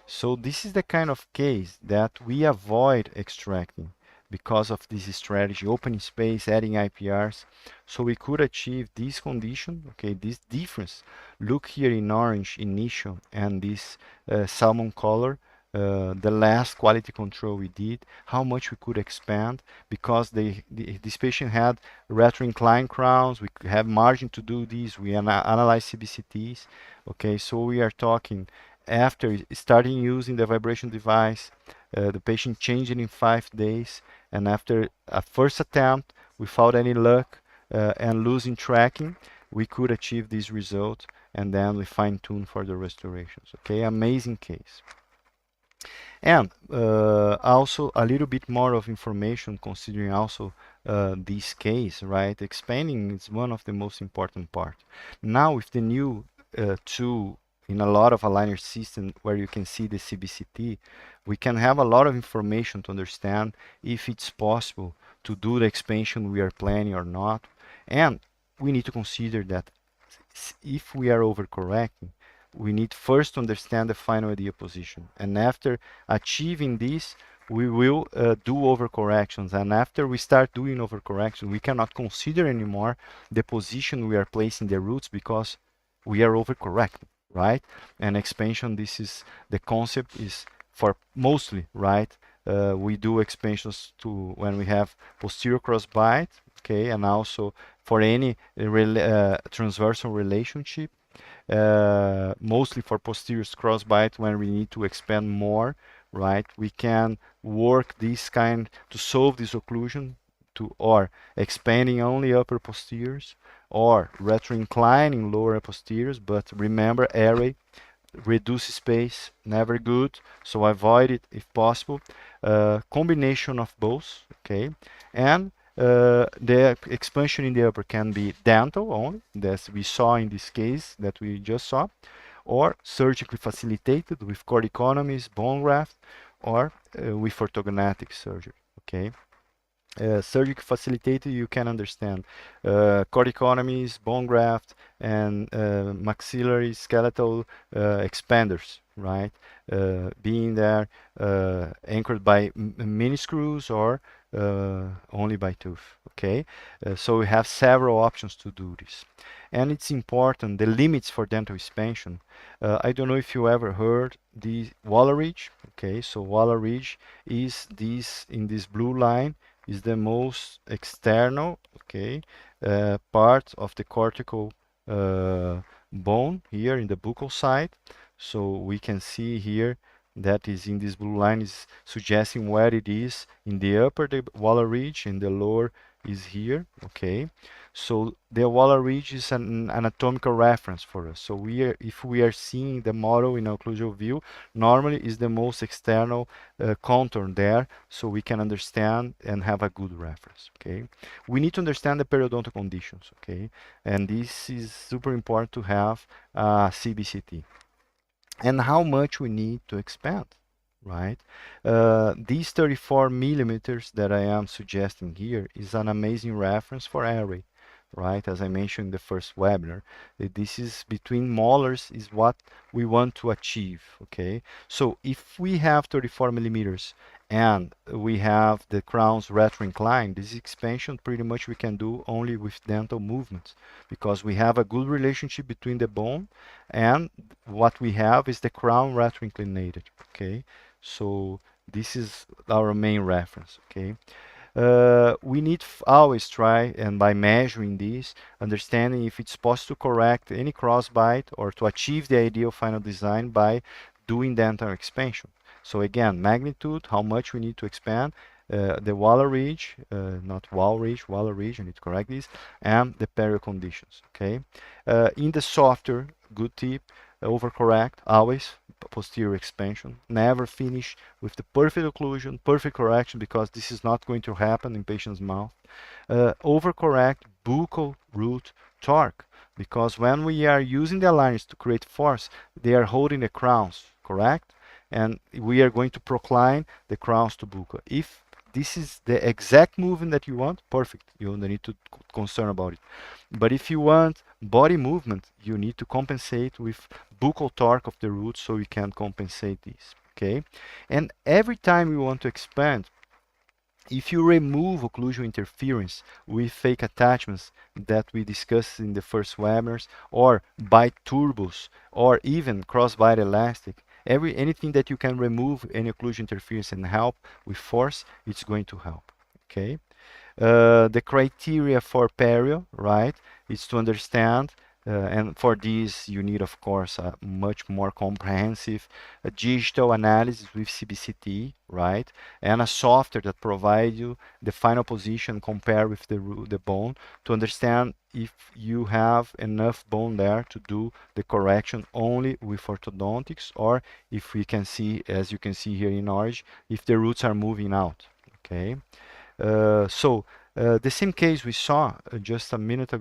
So this is the kind of case that we avoid extracting. because of this strategy, opening space, adding IPRs. So we could achieve this condition, okay, this difference. Look here in orange initial and this salmon color, the last quality control we did, how much we could expand because this patient had retroinclined crowns. We could have margin to do this. We analyze CBCTs. Okay, so we are talking after starting using the vibration device, the patient changed in 5 days, and after a first attempt, without any luck and losing tracking, we could achieve this result, and then we fine-tune for the restorations. Okay, amazing case. And also a little bit more of information considering also this case, right? Expanding is one of the most important part. Now with the new tool in a lot of aligner system where you can see the CBCT, we can have a lot of information to understand if it's possible to do the expansion we are planning or not. And we need to consider that if we are overcorrecting, we need first to understand the final idea position. And after achieving this, we will do overcorrections. And after we start doing overcorrection, we cannot consider anymore the position we are placing the roots because we are overcorrecting, right? And expansion, this is the concept is for mostly, right? We do expansions to when we have posterior crossbite, okay, and also for any transversal relationship, mostly for posterior crossbite when we need to expand more, right? We can work this kind to solve this occlusion to or expanding only upper posteriors or retroinclining lower posteriors, but remember array reduce space, never good, so avoid it if possible. Combination of both, okay, and the expansion in the upper can be dental only, as we saw in this case that we just saw, or surgically facilitated with cord economies, bone graft, or with orthognathic surgery, okay. Surgical facilitated, you can understand cord economies, bone graft, and maxillary skeletal expanders, right? Being there anchored by mini screws or only by tooth, okay? So we have several options to do this. And it's important, the limits for dental expansion. I don't know if you ever heard the Waller ridge, okay? So Waller ridge is this, in this blue line, is the most external, okay, part of the cortical bone here in the buccal side. So we can see here that is in this blue line is suggesting where it is in the upper the Waller ridge, and the lower is here, okay. So the Waller ridge is an anatomical reference for us. So we are, if we are seeing the model in occlusal view, normally is the most external contour there, so we can understand and have a good reference, okay. We need to understand the periodontal conditions, okay, and this is super important to have CBCT. And how much we need to expand, right? These 34 millimeters that I am suggesting here is an amazing reference for array, right? As I mentioned in the first webinar, this is between molars is what we want to achieve, okay? So if we have 34 millimeters and we have the crowns retroinclined, this expansion pretty much we can do only with dental movements because we have a good relationship between the bone and what we have is the crown retroinclinated, okay? So this is our main reference, okay? We need always try, and by measuring this, understanding if it's possible to correct any crossbite or to achieve the ideal final design by doing dental expansion. So again, magnitude, how much we need to expand, the Waller ridge, not wall ridge, Waller ridge, I need to correct this, and the perio conditions, okay? In the software, good tip, overcorrect, always posterior expansion. Never finish with the perfect occlusion, perfect correction, because this is not going to happen in patient's mouth. Overcorrect buccal root torque, because when we are using the aligners to create force, they are holding the crowns, correct? And we are going to procline the crowns to buccal. If this is the exact movement that you want, perfect. You don't need to concern about it. But if you want body movement, you need to compensate with buccal torque of the root, so you can compensate this, okay? And every time you want to expand, If you remove occlusal interference with fake attachments that we discussed in the first webinars, or bite turbos, or even crossbite elastic, anything that you can remove any occlusal interference and help with force, it's going to help. Okay. The criteria for perio, right, is to understand, and for this you need, of course, a much more comprehensive digital analysis with CBCT, right, and a software that provides you the final position compared with the bone to understand if you have enough bone there to do the correction only with orthodontics, or if we can see, as you can see here in orange, if the roots are moving out. Okay. The same case we saw just a minutes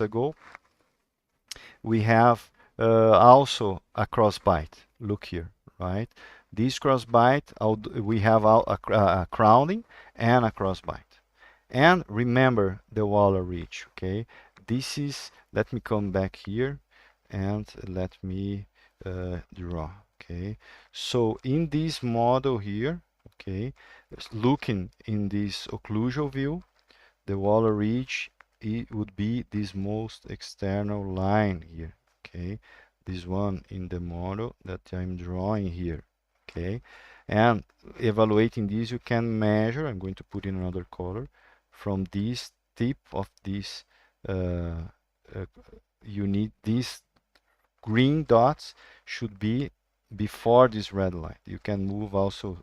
ago, we have also a crossbite. Look here, right? This crossbite, we have a crowning and a crossbite. And remember the Waller ridge, okay? This is, let me come back here and let me draw, okay? So in this model here, okay, looking in this occlusal view, the Waller ridge, it would be this most external line here, okay? This one in the model that I'm drawing here, okay? And evaluating this, you can measure, I'm going to put in another color, from this tip of this, uh, you need these green dots should be before this red line. You can move also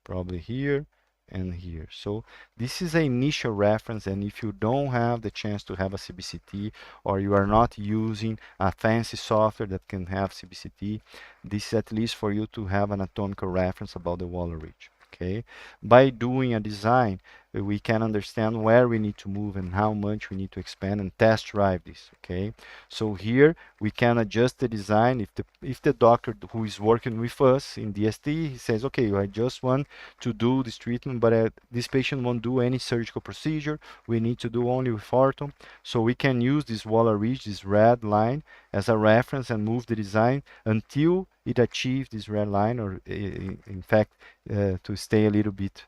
probably here and here. So this is an initial reference, and if you don't have the chance to have a CBCT, or you are not using a fancy software that can have CBCT, this is at least for you to have an anatomical reference about the Waller ridge. Okay, by doing a design, we can understand where we need to move and how much we need to expand and test drive this. Okay, so here we can adjust the design. If the doctor who is working with us in DST, he says, okay, I just want to do this treatment, but this patient won't do any surgical procedure, we need to do only with ortho, so we can use this Waller ridge, this red line, as a reference and move the design until it achieves this red line, or in fact to stay a little bit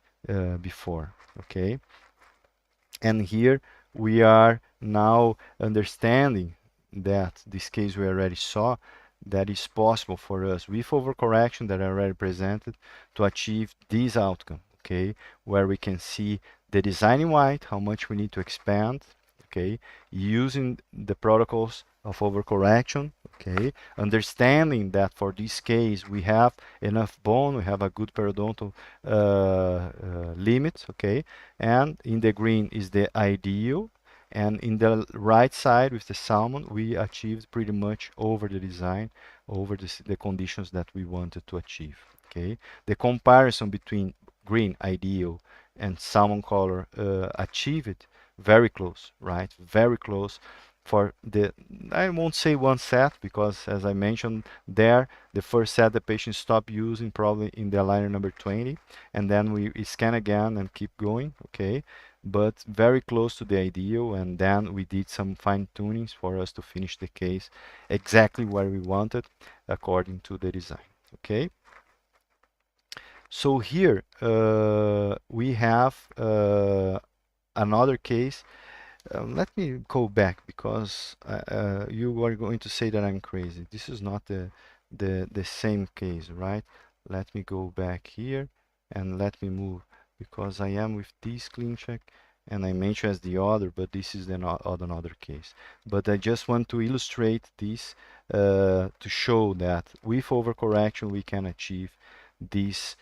before. Okay, and here we are now understanding that this case we already saw, that is possible for us with overcorrection that I already presented to achieve this outcome, okay, where we can see the design in white, how much we need to expand, okay, using the protocols of overcorrection, okay, understanding that for this case we have enough bone, we have a good periodontal limit, okay, and in the green is the ideal, and in the right side with the salmon we achieved pretty much over the design, over the conditions that we wanted to achieve. Okay, the comparison between green ideal and salmon color achieved very close, right, very close for the, I won't say one set, because as I mentioned there, the first set the patient stopped using probably in the aligner number 20, and then we scan again and keep going, okay, but very close to the ideal, and then we did some fine tunings for us to finish the case exactly where we wanted according to the design. Okay, so here we have another case. Let me go back, because you are going to say that I'm crazy. This is not the same case, right? Let me go back here and let me move, because I am with this clean check and I mentioned as the other, but this is the another case. But I just want to illustrate this to show that with overcorrection we can achieve this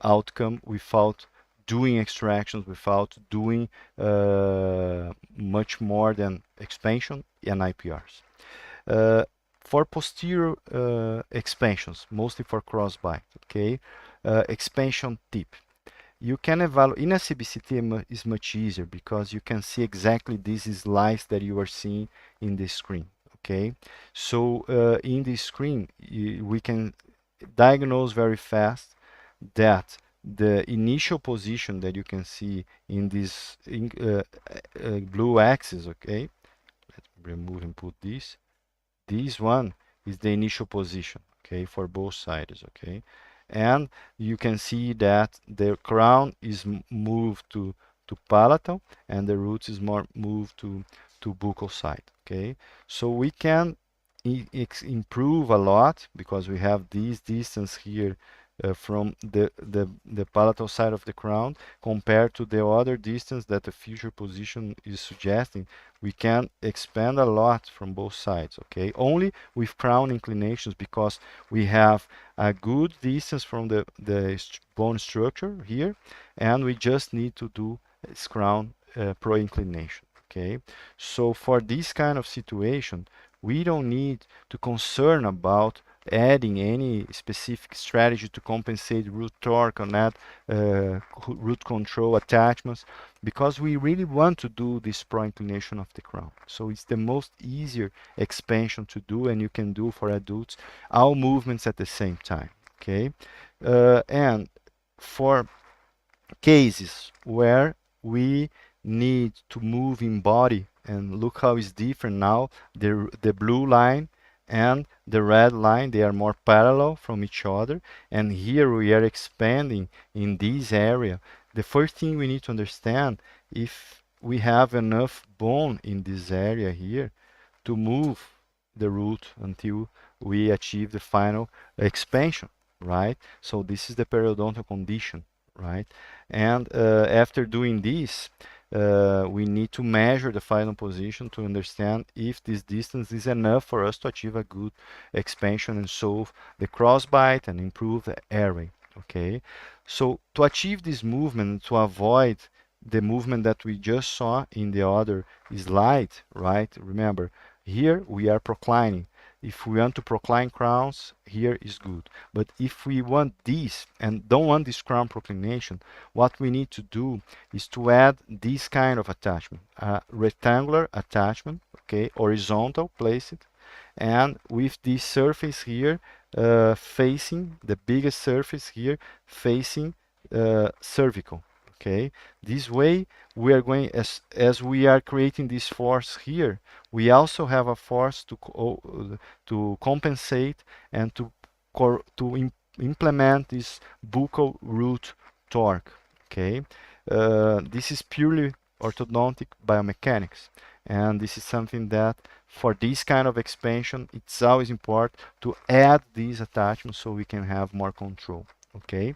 outcome without doing extractions, without doing much more than expansion and IPRs. For posterior expansions, mostly for crossbite, okay, expansion tip. You can evaluate in a CBCT is much easier, because you can see exactly these slides that you are seeing in the screen. Okay, so in the screen we can diagnose very fast that the initial position that you can see in this blue axis, okay, let's remove and put this one is the initial position, okay, for both sides, okay, And you can see that the crown is moved to palatal, and the roots is more moved to buccal side. Okay, so we can improve a lot because we have this distance here from the palatal side of the crown compared to the other distance that the future position is suggesting. We can expand a lot from both sides, okay? Only with crown inclinations, because we have a good distance from the bone structure here, and we just need to do crown pro inclination, okay? So for this kind of situation, we don't need to concern about adding any specific strategy to compensate root torque or not root control attachments, because we really want to do this pro inclination of the crown. So it's the most easier expansion to do, and you can do for adults all movements at the same time. Okay, and for cases where we need to move in body, and look how it's different now, the blue line and the red line, they are more parallel from each other, and here we are expanding in this area. The first thing we need to understand, if we have enough bone in this area here to move the root until we achieve the final expansion, right? So this is the periodontal condition, right? And after doing this, we need to measure the final position to understand if this distance is enough for us to achieve a good expansion and solve the crossbite and improve the airway. Okay, so to achieve this movement, to avoid the movement that we just saw in the other slide, right? Remember, here we are proclining. If we want to procline crowns, here is good. But if we want this and don't want this crown proclination, what we need to do is to add this kind of attachment, a rectangular attachment, okay, horizontal, place it, and with this surface here facing, the biggest surface here facing cervical. Okay, this way we are going, as we are creating this force here, we also have a force to compensate and to implement this buccal root torque. Okay, this is purely orthodontic biomechanics, and this is something that for this kind of expansion, it's always important to add these attachments so we can have more control. Okay,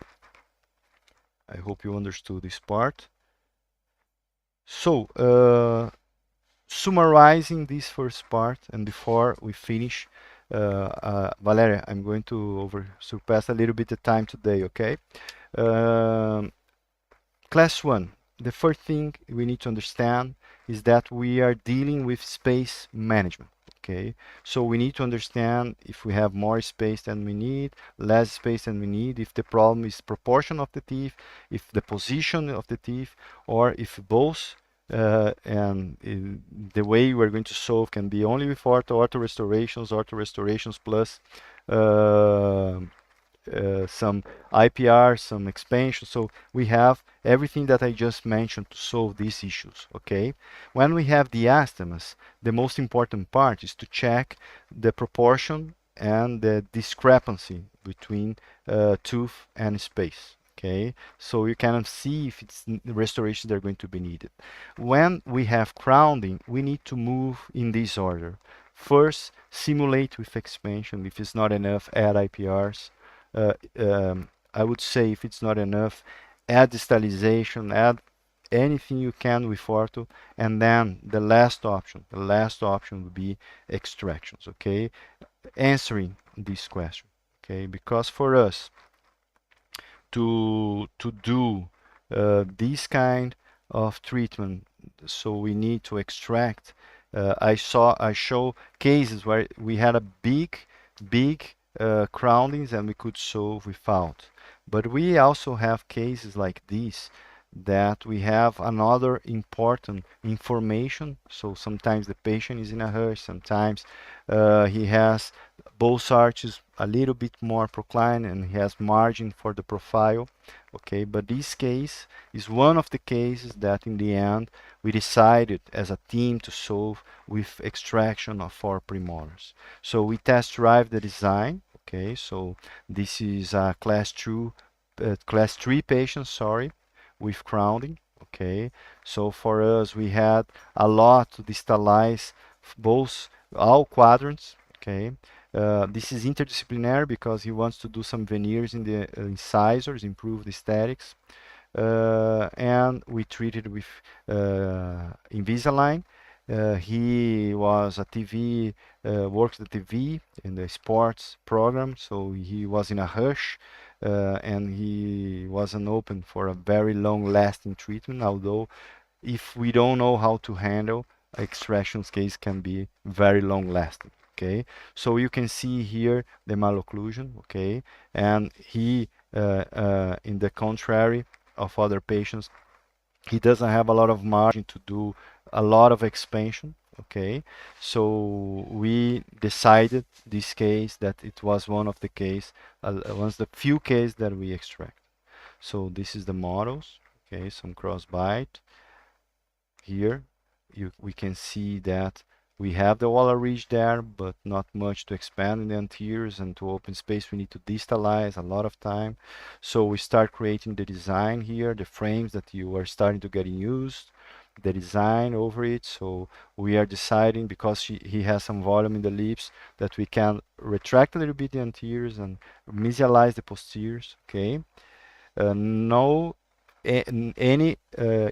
I hope you understood this part. So, summarizing this first part, and before we finish, Valeria, I'm going to surpass a little bit the time today, okay? Class 1, the first thing we need to understand is that we are dealing with space management. Okay, so we need to understand if we have more space than we need, less space than we need, if the problem is proportion of the teeth, if the position of the teeth, or if both. And the way we're going to solve can be only with ortho restorations plus some IPR, some expansion. So we have everything that I just mentioned to solve these issues, okay? When we have diastemas, the most important part is to check the proportion and the discrepancy between tooth and space, okay? So you can see if it's restorations that are going to be needed. When we have crowning, we need to move in this order. First, simulate with expansion. If it's not enough, add IPRs. I would say if it's not enough, add distalization, add anything you can with ortho, and then the last option would be extractions, okay? Answering this question, okay? Because for us to do this kind of treatment, so we need to extract. I show cases where we had a big crownings and we could solve without. But we also have cases like this that we have another important information. So sometimes the patient is in a hurry, sometimes he has both arches a little bit more proclined and he has margin for the profile. Okay, but this case is one of the cases that in the end we decided as a team to solve with extraction of 4 premolars. So we test drive the design, Okay, so this is a class 3 patient, sorry, with crowding. Okay, so for us, we had a lot to distalize both all quadrants. Okay, this is interdisciplinary because he wants to do some veneers in the incisors, improve the aesthetics. And we treated with Invisalign. He was a TV, worked at TV in the sports program, so he was in a rush, and he wasn't open for a very long-lasting treatment. Although, if we don't know how to handle, extractions case can be very long-lasting. Okay, so you can see here the malocclusion. Okay, and he, in the contrary of other patients, he doesn't have a lot of margin to do a lot of expansion. Okay, so we decided this case that it was one of the case, one of the few cases that we extract. So this is the models. Okay, some cross bite here. We can see that we have the volar ridge there, but not much to expand in the anteriors, and to open space we need to distalize a lot of time. So we start creating the design here, the frames that you are starting to get used, the design over it. So we are deciding, because he has some volume in the lips, that we can retract a little bit the anteriors and mesialize the posteriors. Okay, no any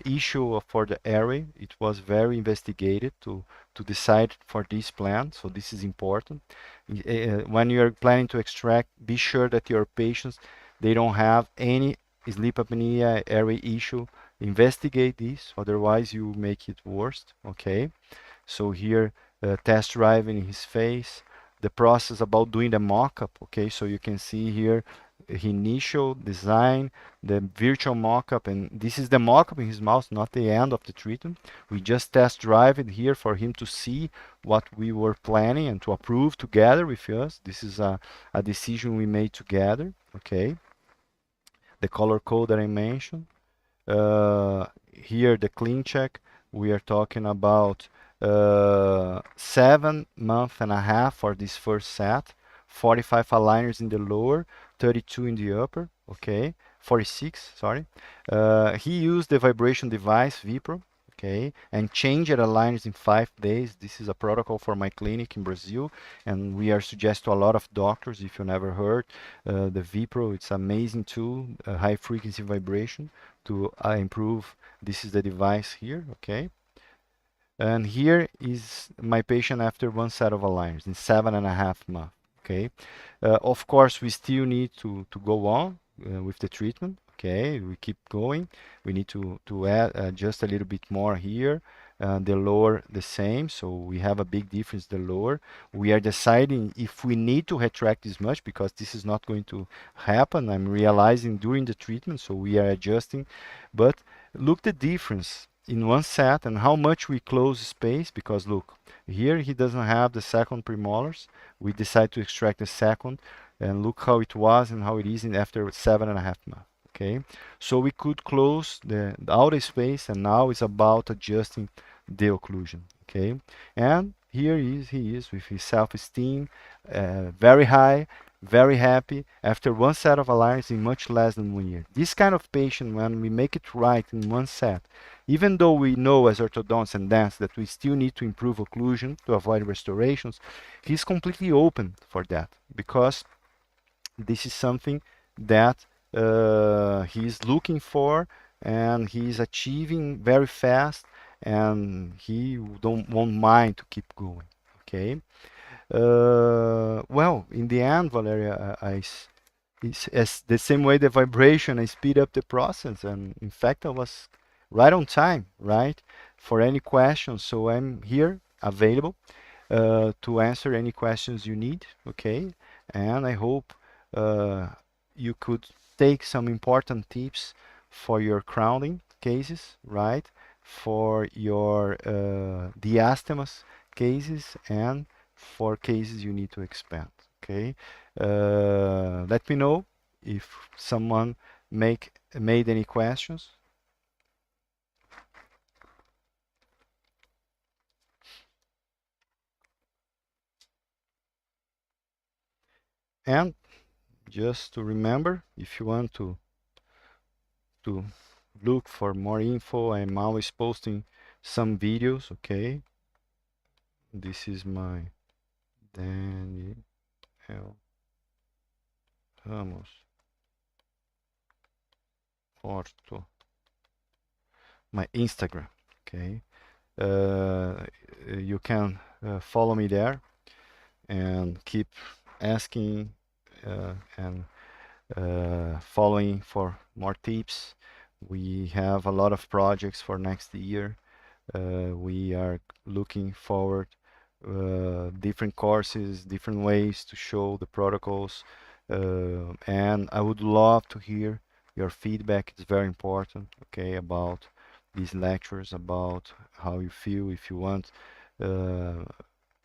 issue for the array. It was very investigated to decide for this plan, so this is important. When you're planning to extract, be sure that your patients, they don't have any sleep apnea array issue. Investigate this, otherwise you make it worse. Okay, so here, test driving his face, the process about doing the mock-up. Okay, so you can see here initial design, the virtual mock-up, and this is the mock-up in his mouth, not the end of the treatment. We just test drive it here for him to see what we were planning and to approve together with us. This is a decision we made together. Okay, the color code that I mentioned. Here, the clean check, we are talking about 7 months and a half for this first set, 45 aligners in the lower, 32 in the upper. Okay, 46, sorry. He used the vibration device, Vipro. Okay, and changed aligners in 5 days. This is a protocol for my clinic in Brazil, and we are suggest to a lot of doctors. If you never heard, the Vipro, it's amazing tool, high frequency vibration to improve. This is the device here. Okay, and here is my patient after one set of aligners in 7.5 months. Okay, of course we still need to go on with the treatment. Okay, we keep going. We need to add just a little bit more here. The lower the same, so we have a big difference. The lower, we are deciding if we need to retract this much, because this is not going to happen. I'm realizing during the treatment, so we are adjusting. But look the difference in one set and how much we close space, because look, here he doesn't have the second premolars. We decide to extract the second, and look how it was and how it is in after 7.5 months. Okay, so we could close the outer space, and now it's about adjusting the occlusion. Okay, and here he is with his self-esteem very high, very happy after one set of aligners in much less than 1 year. This kind of patient, when we make it right in one set, even though we know as orthodontists and dentists that we still need to improve occlusion to avoid restorations, he's completely open for that, because this is something that he's looking for, and he's achieving very fast, and he won't mind to keep going. Okay. Well, in the end, Valeria, it's as the same way the vibration, I speed up the process, and in fact I was right on time, right, for any questions. So I'm here available to answer any questions you need. Okay, and I hope uh, you could take some important tips for your crowning cases, right, for your diastemas cases, and for cases you need to expand. Okay, let me know if someone made any questions. And just to remember, if you want to look for more info, I'm always posting some videos, okay? This is my Daniel Ramos Orto, my Instagram, okay? You can follow me there and keep asking and following for more tips. We have a lot of projects for next year. We are looking forward different courses, different ways to show the protocols, and I would love to hear your feedback. It's very important, okay, about these lectures, about how you feel, if you want uh,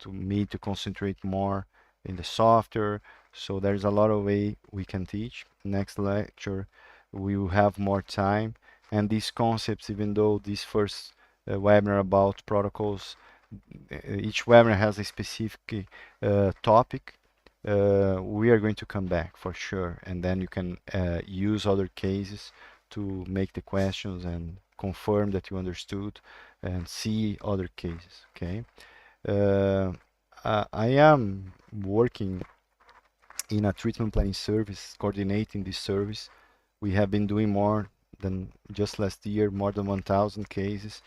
to me to concentrate more in the software. So there's a lot of way we can teach. Next lecture, we will have more time. And these concepts, even though this first webinar about protocols, each webinar has a specific topic, we are going to come back for sure. And then you can use other cases to make the questions and confirm that you understood and see other cases, okay? Uh, I am working in a treatment planning service, coordinating this service. We have been doing more than just last year, more than 1,000 cases.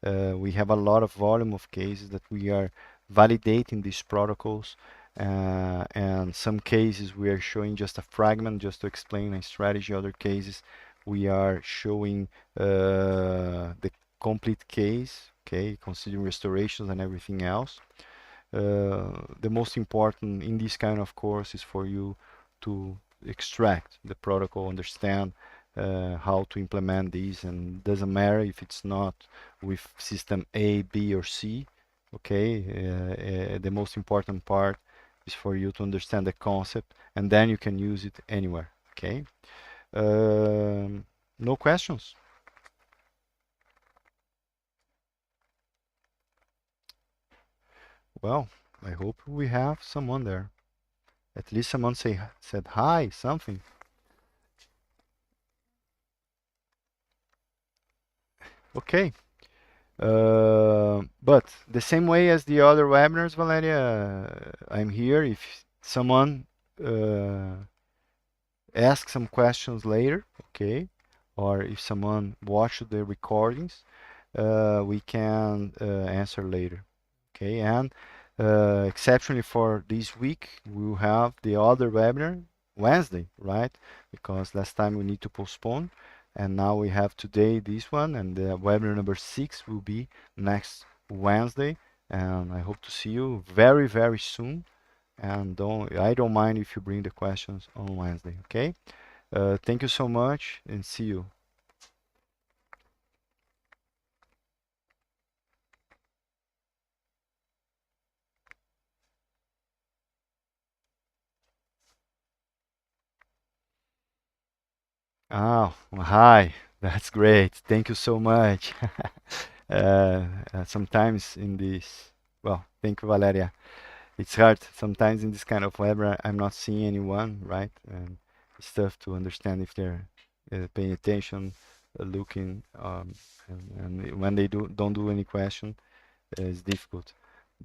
We have a lot of volume of cases that we are validating these protocols. And some cases we are showing just a fragment just to explain a strategy. Other cases we are showing the complete case, okay, considering restorations and everything else. The most important in this kind of course is for you to extract the protocol, understand how to implement these, and doesn't matter if it's not with system A, B, or C. Okay, the most important part is for you to understand the concept, and then you can use it anywhere. Okay, no questions? Well, I hope we have someone there. At least someone said hi, something. Okay. But the same way as the other webinars, Valeria, I'm here. If someone uh, asks some questions later, okay, or if someone watched the recordings, we can answer later, okay. And exceptionally for this week, we will have the other webinar Wednesday, right? Because last time we need to postpone, and now we have today this one, and the webinar number 6 will be next Wednesday. And I hope to see you very, very soon. And I don't mind if you bring the questions on Wednesday, okay? Thank you so much, and see you. Oh, hi. That's great. Thank you so much. Sometimes in this, well, thank you, Valeria. It's hard sometimes in this kind of webinar. I'm not seeing anyone, right? And it's tough to understand if they're paying attention, looking, and when they don't do any question, it's difficult.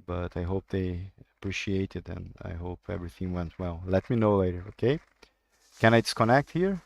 But I hope they appreciate it, and I hope everything went well. Let me know later, okay? Can I disconnect here?